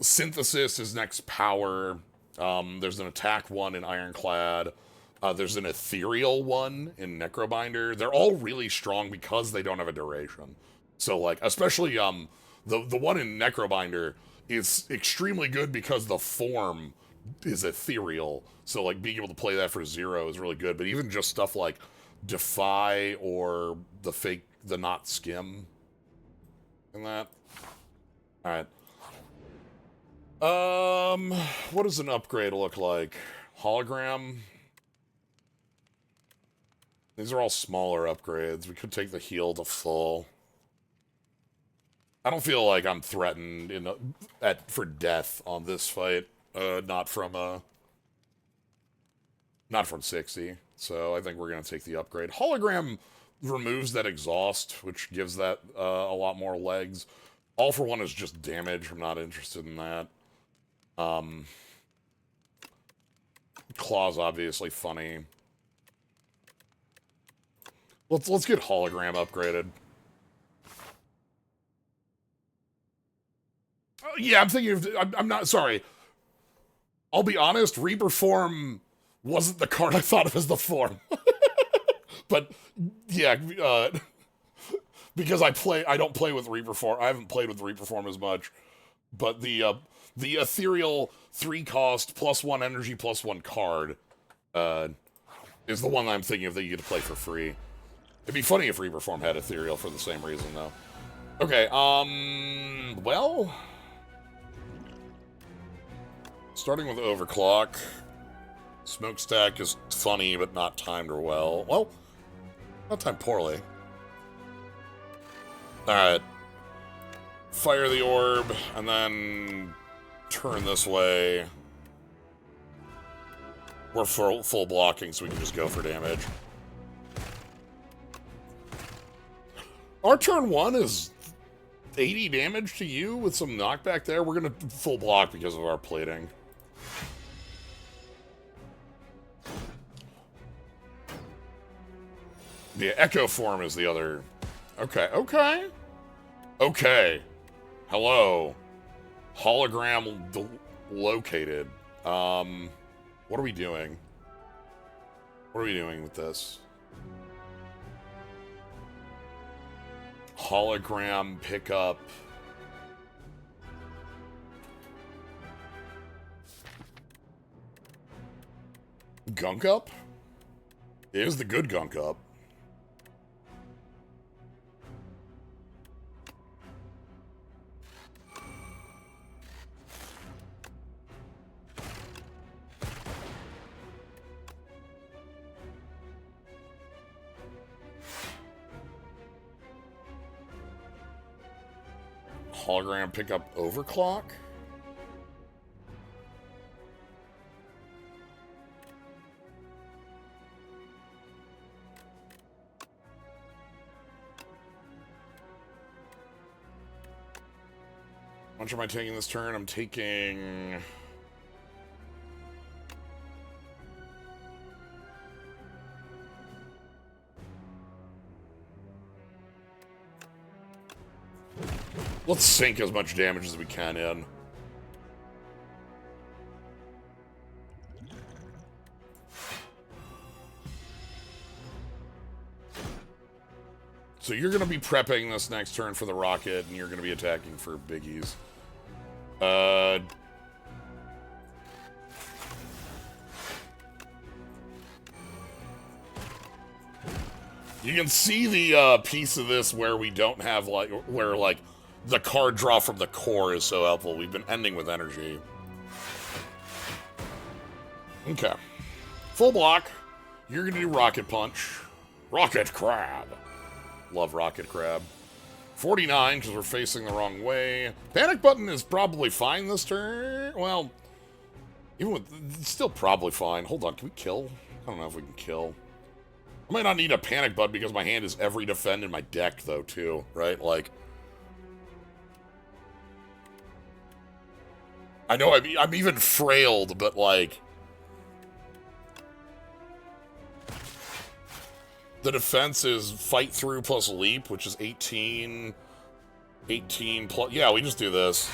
Synthesis is next power. There's an attack one in Ironclad. There's an ethereal one in Necrobinder. They're all really strong because they don't have a duration. So, like, especially the one in Necrobinder is extremely good because the form is ethereal. So, like, being able to play that for 0 is really good. But even just stuff like Defy or the not skim in that. Alright. What does an upgrade look like? Hologram. These are all smaller upgrades. We could take the heal to full. I don't feel like I'm threatened for death on this fight. Not from 60. So I think we're gonna take the upgrade. Hologram removes that exhaust, which gives that a lot more legs. All for one is just damage. I'm not interested in that. Claw's obviously funny. Let's get hologram upgraded. Yeah, I'm thinking of. I'm not sorry. I'll be honest. Reaper form wasn't the card I thought of as the form. But yeah, because I don't play with Reaper form. I haven't played with Reaper form as much. But the ethereal 3-cost +1 energy +1 card is the one I'm thinking of that you get to play for free. It'd be funny if Reaper form had ethereal for the same reason though. Okay, well, starting with overclock. Smokestack is funny but not timed or well. Well, not timed poorly. Alright. Fire the orb, and then turn this way. We're full blocking, so we can just go for damage. Our turn 1 is 80 damage to you with some knockback there. We're gonna full block because of our plating. The Echo form is the other. Okay, okay. Okay. Hello. Hologram located. What are we doing? What are we doing with this? Hologram pickup. Gunk up? It is the good gunk up. Hologram pickup overclock? How much am I taking this turn? I'm taking... Let's sink as much damage as we can in. So you're going to be prepping this next turn for the rocket, and you're going to be attacking for biggies. You can see the piece of this where we don't have, like, where, like, the card draw from the core is so helpful. We've been ending with energy. Okay. Full block. You're going to do Rocket Punch. Rocket Crab. Love Rocket Crab. 49, because we're facing the wrong way. Panic Button is probably fine this turn. Well, even with... It's still probably fine. Hold on, can we kill? I don't know if we can kill. I might not need a Panic Button because my hand is every defend in my deck, though, too. Right? Like... I know I'm even frailed, but, like... The defense is fight through plus leap, which is 18. 18 plus... Yeah, we just do this.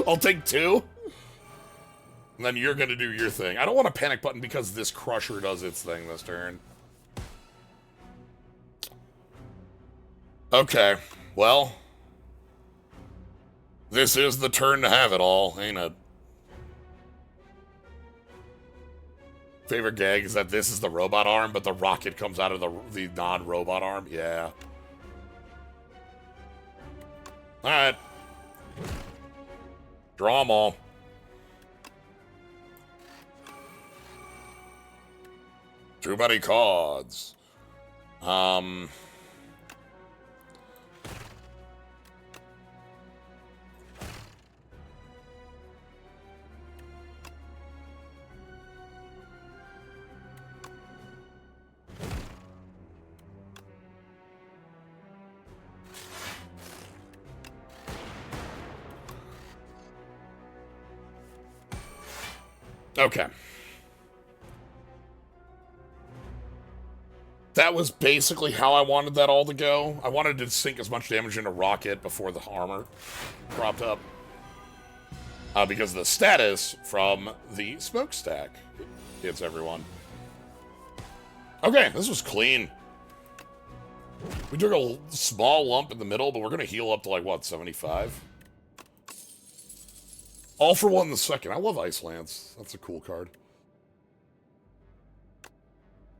I'll take 2. And then you're gonna do your thing. I don't want a Panic Button because this Crusher does its thing this turn. Okay, well... This is the turn to have it all, ain't it? Favorite gag is that this is the robot arm, but the rocket comes out of the non-robot arm. Yeah. Alright. Draw them all. Too many cards. Okay. That was basically how I wanted that all to go. I wanted to sink as much damage into Rocket before the armor propped up. Because the status from the smokestack hits everyone. Okay, this was clean. We took a small lump in the middle, but we're going to heal up to, like, what, 75? All for one in the second. I love Ice Lance. That's a cool card.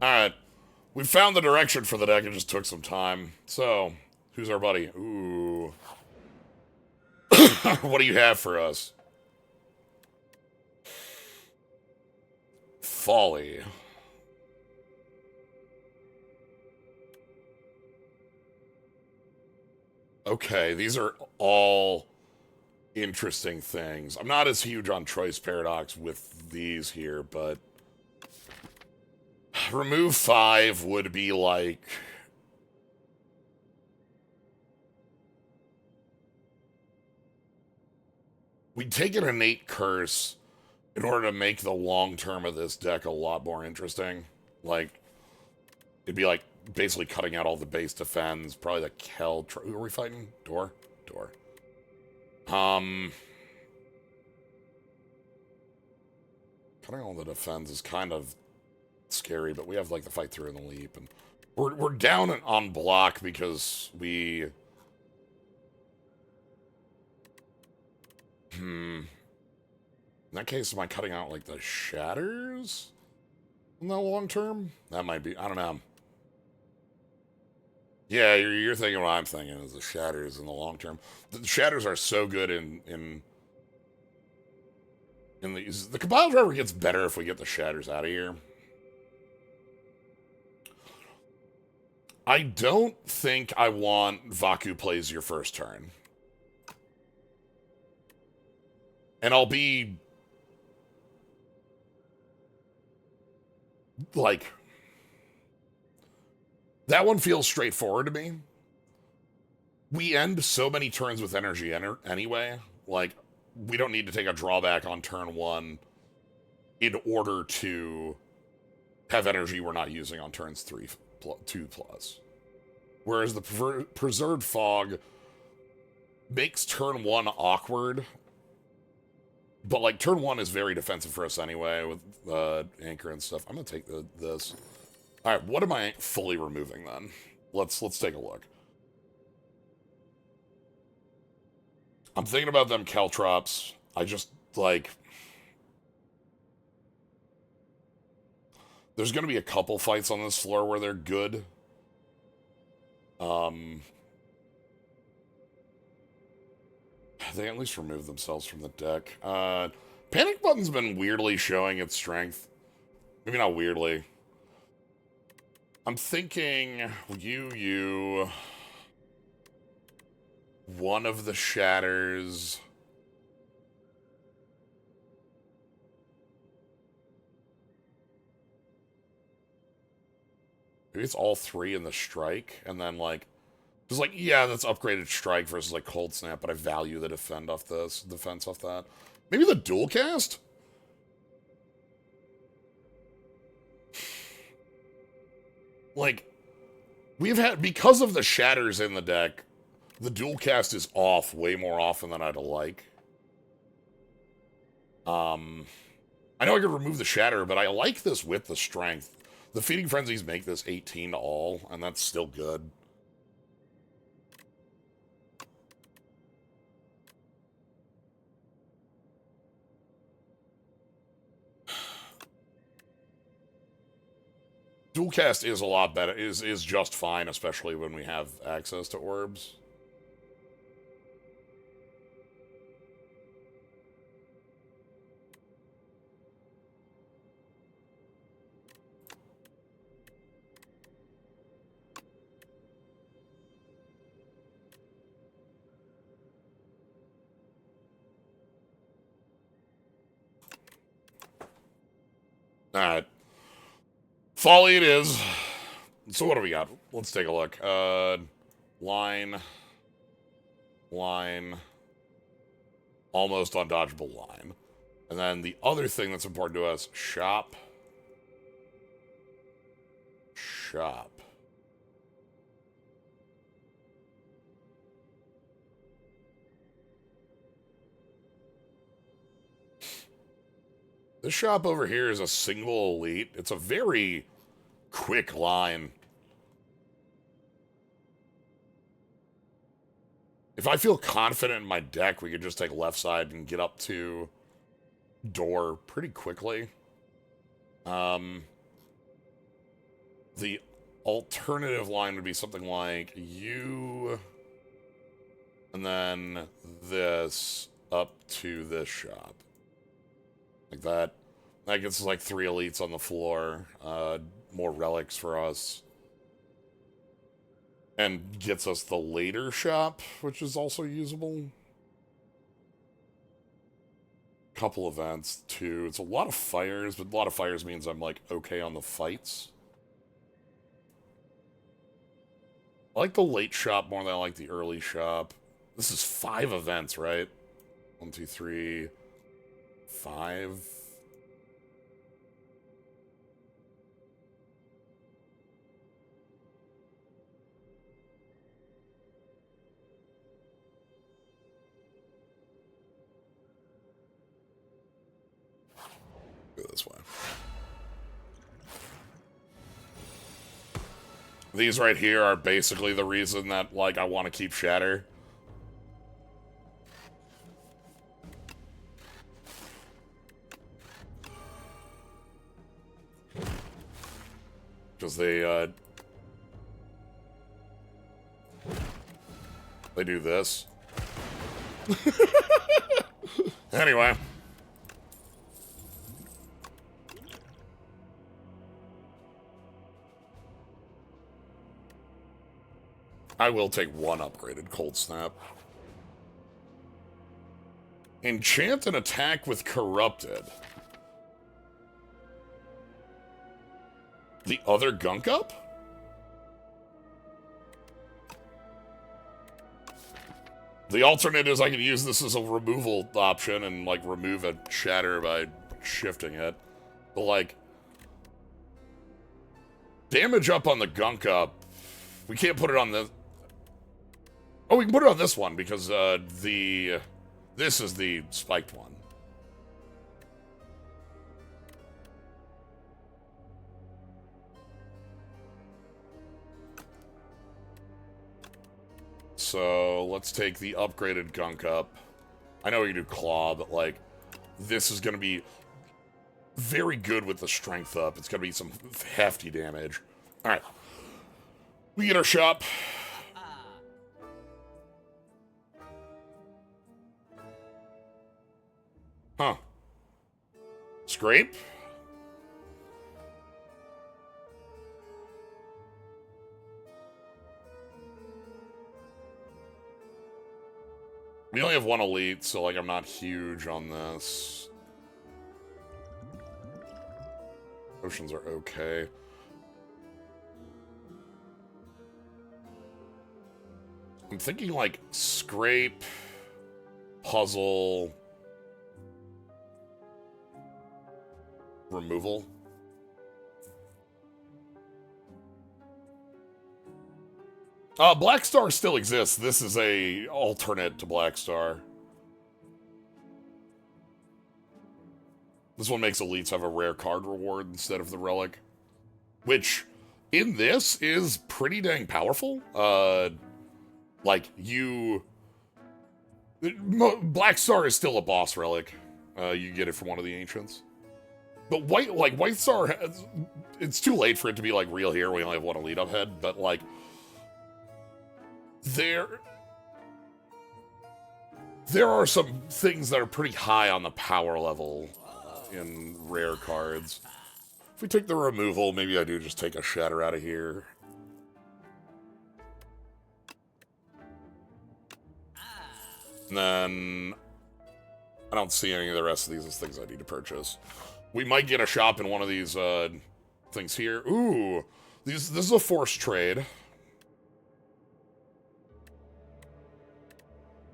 Alright. We found the direction for the deck. It just took some time. So, who's our buddy? Ooh. What do you have for us? Folly. Okay, these are all interesting things. I'm not as huge on Choice Paradox with these here, but remove 5 would be like... We'd take an innate curse in order to make the long term of this deck a lot more interesting. Like, it'd be like basically cutting out all the base defense. Probably the Kel... Who are we fighting? Door? Door. Cutting all the defense is kind of scary, but we have like the fight through and the leap, and we're down on block because we... In that case, am I cutting out like the shatters in the long term? That might be, I don't know. Yeah, you're thinking what I'm thinking is the shatters in the long term. The shatters are so good in these. The Cabal Driver gets better if we get the shatters out of here. I don't think I want Vaku plays your first turn. And I'll be... like... That one feels straightforward to me. We end so many turns with energy anyway. Like, we don't need to take a drawback on turn 1 in order to have energy we're not using on turns 2 plus. Whereas the Preserved Fog makes turn 1 awkward. But, like, turn 1 is very defensive for us anyway with Anchor and stuff. I'm going to take this. Alright, what am I fully removing then? Let's take a look. I'm thinking about them Caltrops. I just, like... There's going to be a couple fights on this floor where they're good. They at least remove themselves from the deck. Panic Button's been weirdly showing its strength. Maybe not weirdly. I'm thinking you one of the shatters. Maybe it's all 3 in the strike, and then like, just like, yeah, that's upgraded strike versus like cold snap, but I value the defense off that. Maybe the dual cast? Like, we've had, because of the shatters in the deck, the dual cast is off way more often than I'd like. I know I could remove the shatter, but I like this with the strength. The Feeding Frenzies make this 18 to all, and that's still good. Dual cast is a lot better, is just fine, especially when we have access to orbs. Alright. Folly it is. So what do we got? Let's take a look. Line. Line. Almost undodgeable line. And then the other thing that's important to us, shop. Shop. This shop over here is a single elite. It's a very quick line. If I feel confident in my deck, we could just take left side and get up to door pretty quickly. The alternative line would be something like you, and then this up to this shop. Like that. That gets us like 3 elites on the floor. More relics for us. And gets us the later shop, which is also usable. Couple events, too. It's a lot of fires, but a lot of fires means I'm, like, okay on the fights. I like the late shop more than I like the early shop. This is 5 events, right? 1, 2, 3... 5. Go this way. These right here are basically the reason that, like, I want to keep Shatter. Because they do this. Anyway. I will take 1 upgraded Cold Snap. Enchant an attack with Corrupted. The other Gunk Up? The alternate is I can use this as a removal option and, like, remove a Shatter by shifting it. But, like, damage up on the Gunk Up, we can't put it on this. Oh, we can put it on this one because this is the spiked one. So let's take the upgraded Gunk Up. I know you do Claw, but like this is going to be very good with the Strength up. It's going to be some hefty damage. All right. We get our shop. Huh. Scrape? We only have 1 elite, so, like, I'm not huge on this. Potions are okay. I'm thinking, like, scrape, puzzle, removal. Black Star still exists. This is a alternate to Black Star. This one makes elites have a rare card reward instead of the relic. Which, in this, is pretty dang powerful. Like, you... Black Star is still a boss relic. You get it from one of the Ancients. But White Star has... It's too late for it to be, like, real here. We only have 1 elite up head. But, like... There are some things that are pretty high on the power level in rare cards. If we take the removal, maybe I do just take a Shatter out of here. And then I don't see any of the rest of these as things I need to purchase. We might get a shop in one of these things here. Ooh, this is a forced trade.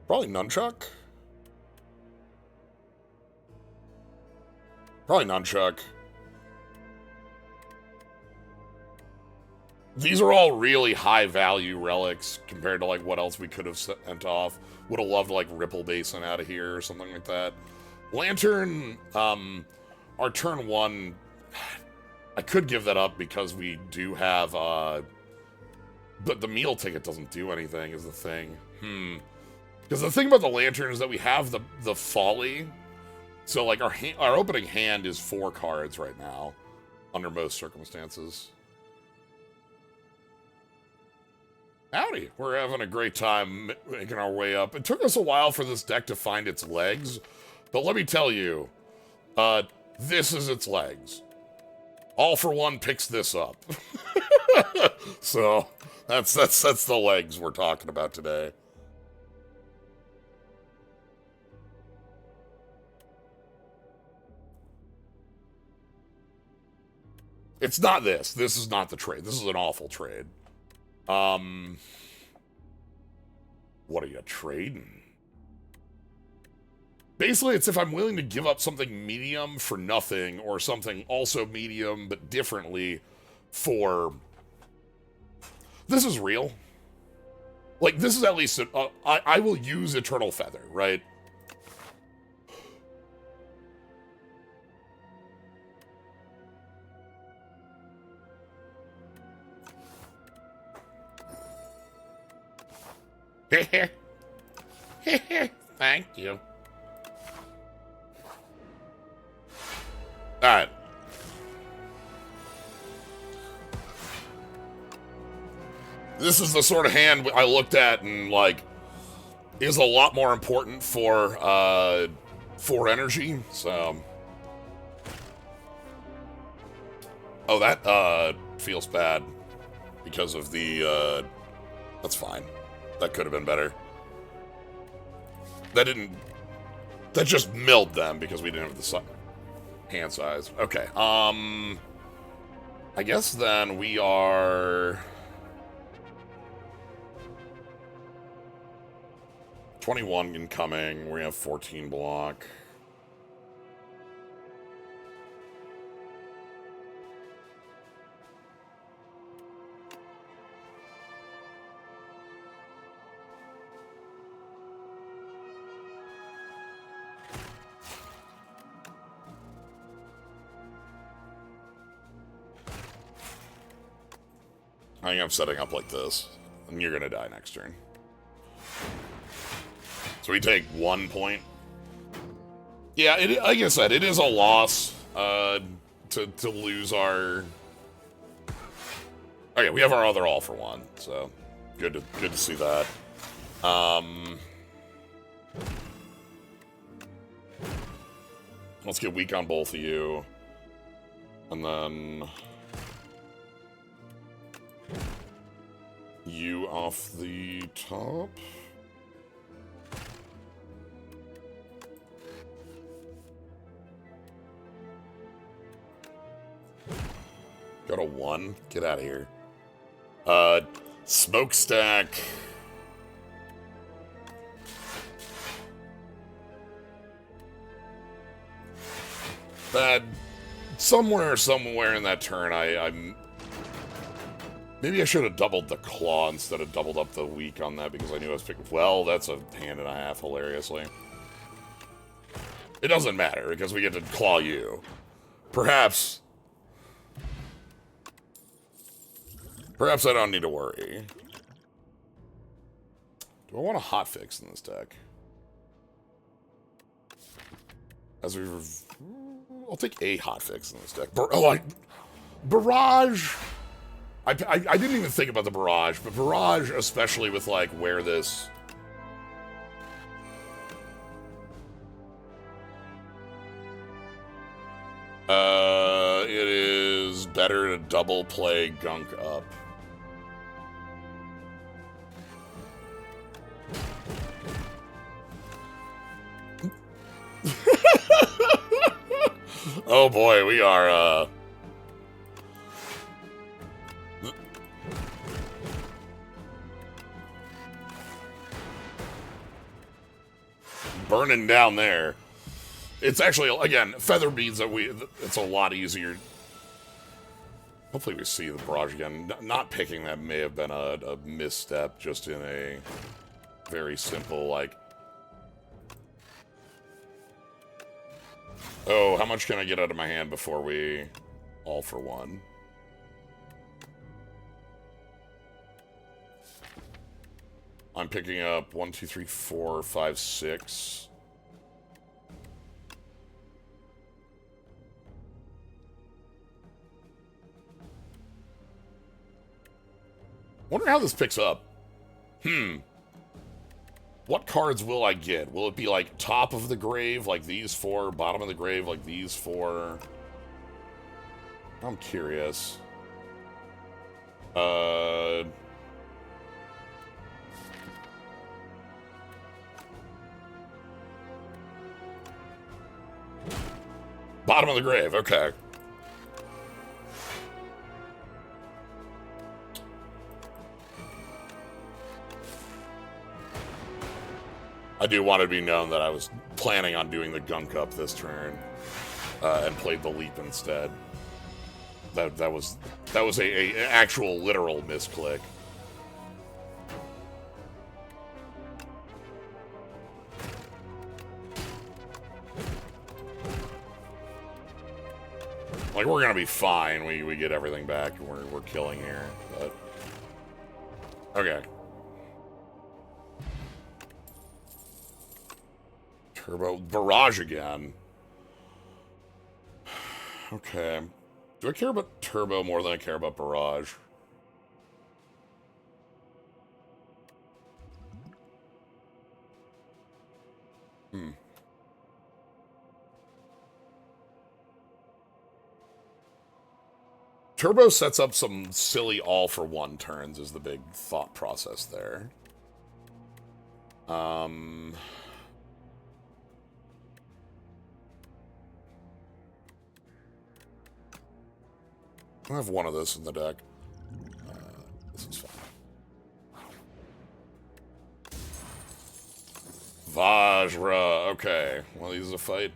Probably Nunchuck. Probably nunchuck. These are all really high-value relics compared to, like, what else we could have sent off. Would have loved, like, Ripple Basin out of here or something like that. Lantern, our turn 1, I could give that up because we do have, but the meal ticket doesn't do anything is the thing. Because the thing about the Lantern is that we have the Folly. So, like, our opening hand is 4 cards right now, under most circumstances. Howdy. We're having a great time making our way up. It took us a while for this deck to find its legs, but let me tell you, this is its legs. All for One picks this up. So, that's the legs we're talking about today. It's not this. This is not the trade. This is an awful trade. What are you trading? Basically, it's if I'm willing to give up something medium for nothing, or something also medium but differently for... This is real. Like, this is at least... I will use Eternal Feather, right? Thank you. Alright. This is the sort of hand I looked at and, like, is a lot more important for energy, so... Oh, that, feels bad. Because of the, That's fine. That could have been better. That didn't... That just milled them because we didn't have the hand size. Okay, I guess then we are... 21 incoming. We have 14 block. I think I'm setting up like this, and you're gonna die next turn. So we take 1 point. Yeah, like I said, it is a loss to lose our... Okay, we have our other All for One, so good to see that. Let's get weak on both of you, and then you off the top. Got a 1? Get out of here. Smokestack. That somewhere in that turn, I'm... Maybe I should have doubled the claw instead of doubled up the weak on that because I knew I was picking... Well, that's a hand and a half, hilariously. It doesn't matter because we get to claw you. Perhaps I don't need to worry. Do I want a hotfix in this deck? I'll take a hotfix in this deck. Barrage! I didn't even think about the barrage, but barrage, especially with, like, where this... It is better to double play Gunk up. Oh boy, we are, burning down there. It's actually, again, feather beads that it's a lot easier. Hopefully we see the barrage again. Not picking that may have been a misstep, just in a very simple, like... Oh, how much can I get out of my hand before we all for one? I'm picking up 1, 2, 3, 4, 5, 6. Wonder how this picks up. What cards will I get? Will it be like top of the grave, like these 4, bottom of the grave, like these 4? I'm curious. Bottom of the grave, okay. I do want it to be known that I was planning on doing the gunk up this turn, and played the leap instead. That was a actual literal misclick. Like, we're gonna be fine. We get everything back. We're killing here, but okay. Turbo barrage again. Okay. Do I care about turbo more than I care about barrage? Turbo sets up some silly all-for-one turns is the big thought process there. I have one of this in the deck. This is fine. Vajra. Okay. Well, this is a fight.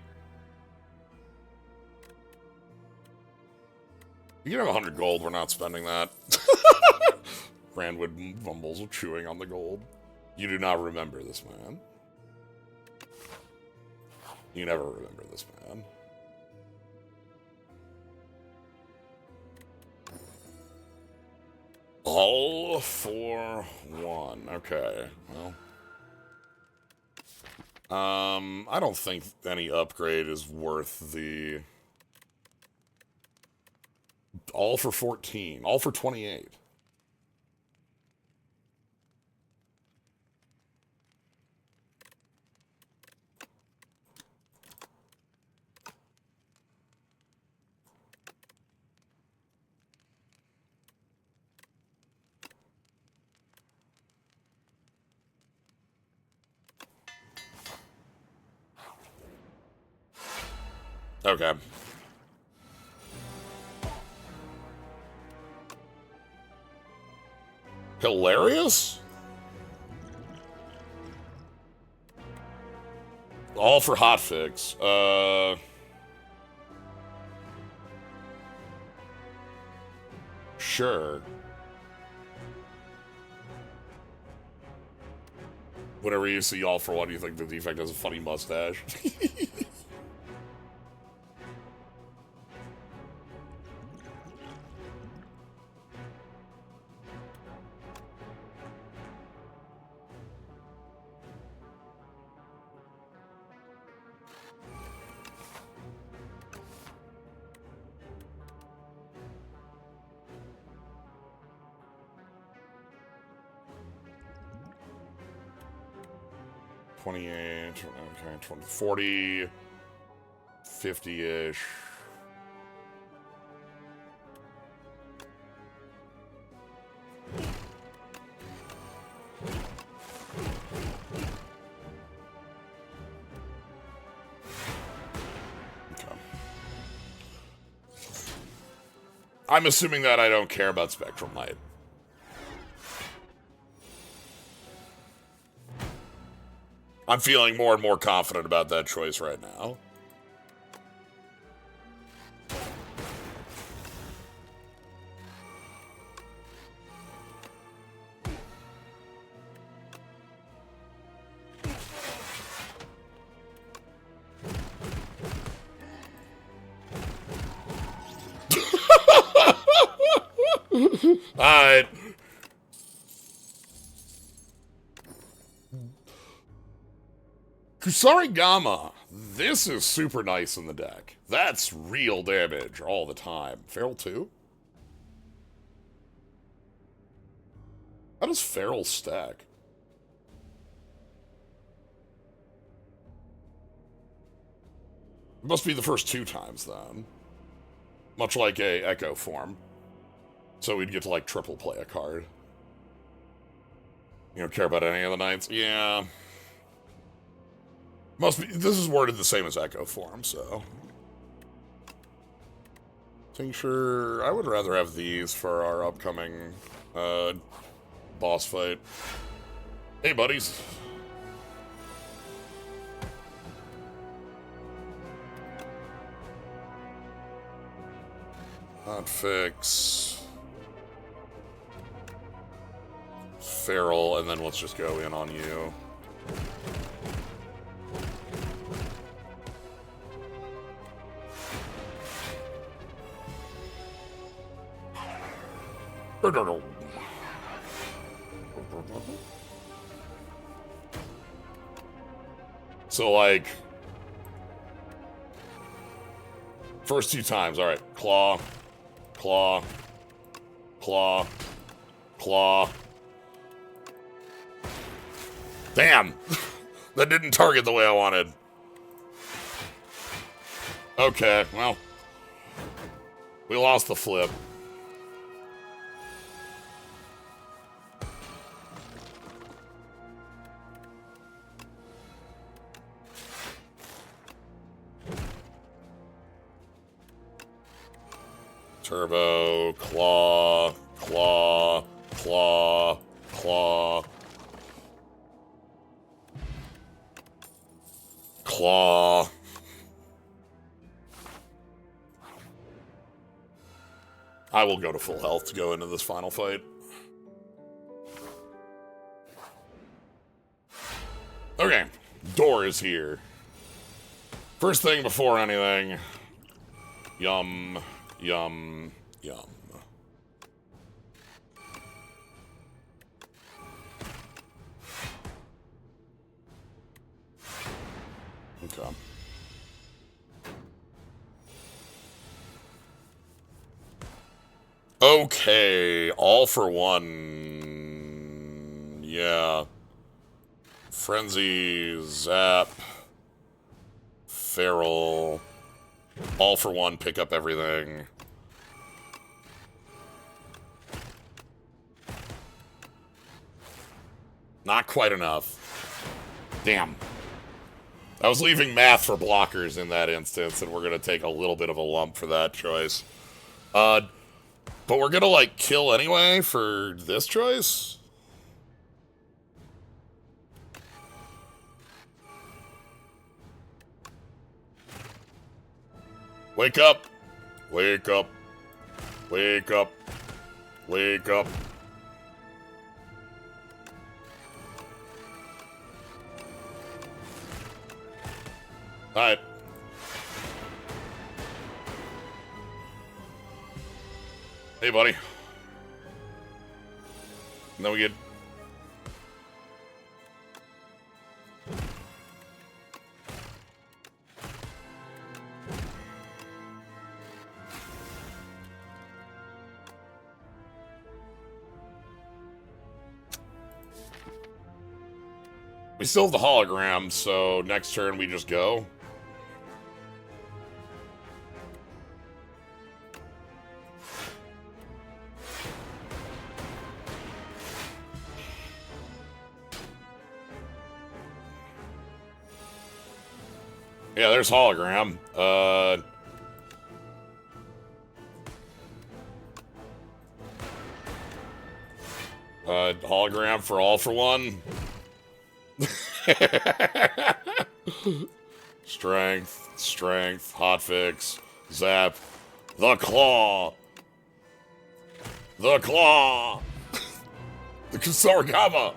You can have 100 gold. We're not spending that. Brandwood mumbles chewing on the gold. You do not remember this man. You never remember this man. All for one. Okay, well. I don't think any upgrade is worth the... All for 14. All for 28. Okay. Hilarious? All for hotfix. Sure. Whenever you see all for one, you think the Defect has a funny mustache. Okay, 20, 40, 50-ish. Okay. I'm assuming that I don't care about Spectral Knight. I'm feeling more and more confident about that choice right now. Alright. Kusarigama. This is super nice in the deck. That's real damage all the time. Feral 2? How does Feral stack? It must be the first 2 times, then. Much like a Echo form. So we'd get to, like, triple play a card. You don't care about any of the knights? Yeah. Must be. This is worded the same as Echo form, so. Tincture. I would rather have these for our upcoming boss fight. Hey, buddies. Hotfix. Feral, and then let's just go in on you. So, like, first 2 times, alright. Claw, claw, claw, claw. Damn! That didn't target the way I wanted. Okay, well. We lost the flip. Turbo, claw, claw, claw, claw. Claw. I will go to full health to go into this final fight. Okay, door is here. First thing before anything. Yum, yum, yum. Okay. Okay, all for one. Yeah. Frenzy, Zap, Feral, all for one, pick up everything. Not quite enough. Damn. I was leaving math for blockers in that instance, and we're going to take a little bit of a lump for that choice. But we're going to, like, kill anyway for this choice? Wake up! Wake up! Wake up! Wake up! Alright. Hey, buddy. And then we get... We still have the hologram, so next turn we just go. Yeah, there's hologram. Hologram for all for one. Strength, strength, hotfix, zap, the claw, the claw, the Kusarigama.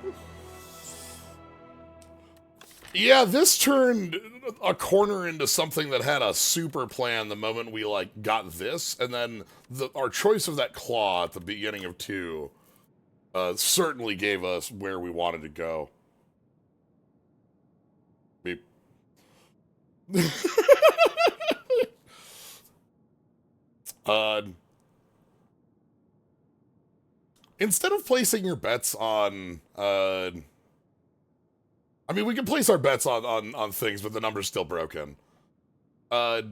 Yeah, this turned a corner into something that had a super plan the moment we, like, got this, and then our choice of that claw at the beginning of 2 certainly gave us where we wanted to go. Beep. uh, Instead of placing your bets on, I mean, we can place our bets on things, but the number's still broken. Uh,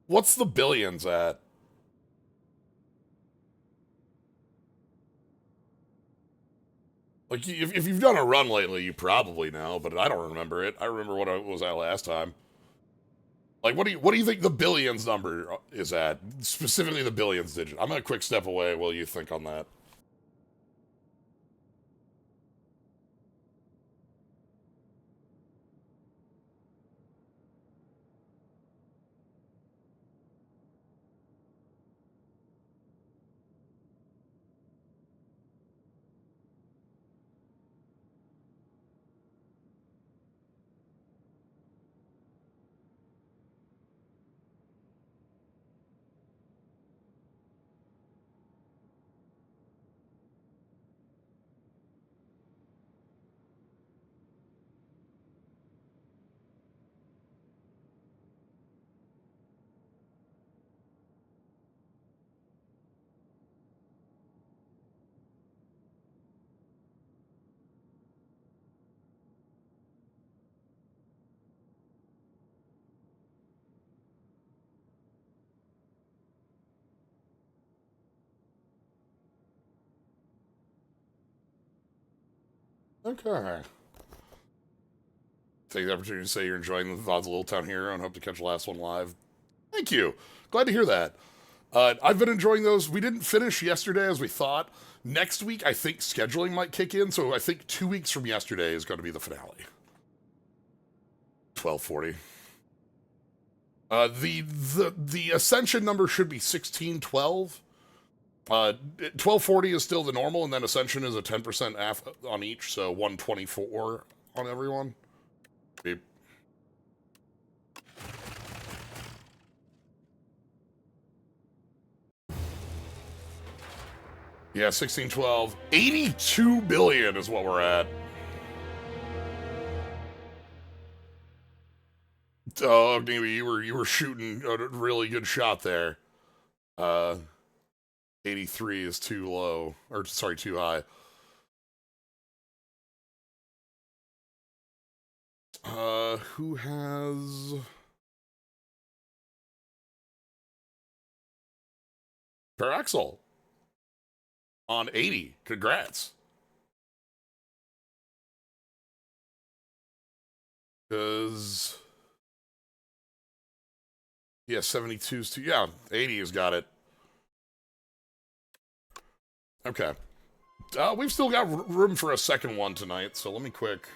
what's the billions at? Like, if you've done a run lately, you probably know, but I don't remember it. I remember what it was at last time. Like, what do you think the billions number is at? Specifically, the billions digit. I'm gonna quick step away while you think on that. Okay. Take the opportunity to say you're enjoying the VOD's Little Town Hero and hope to catch the last one live. Thank you. Glad to hear that. I've been enjoying those. We didn't finish yesterday as we thought. Next week, I think scheduling might kick in, so I think 2 weeks from yesterday is going to be the finale. 1240. The Ascension number should be 1612. 1240 is still the normal, and then Ascension is a 10% on each, so 124 on everyone. Beep. Yeah, 1612. 82 billion is what we're at. Oh, maybe you were shooting a really good shot there. 83 is too low, or sorry, too high. Who has Paraxel on 80? Congrats. Because yeah, 72's too. Yeah, 80 has got it. Okay. We've still got room for a second one tonight, so let me quick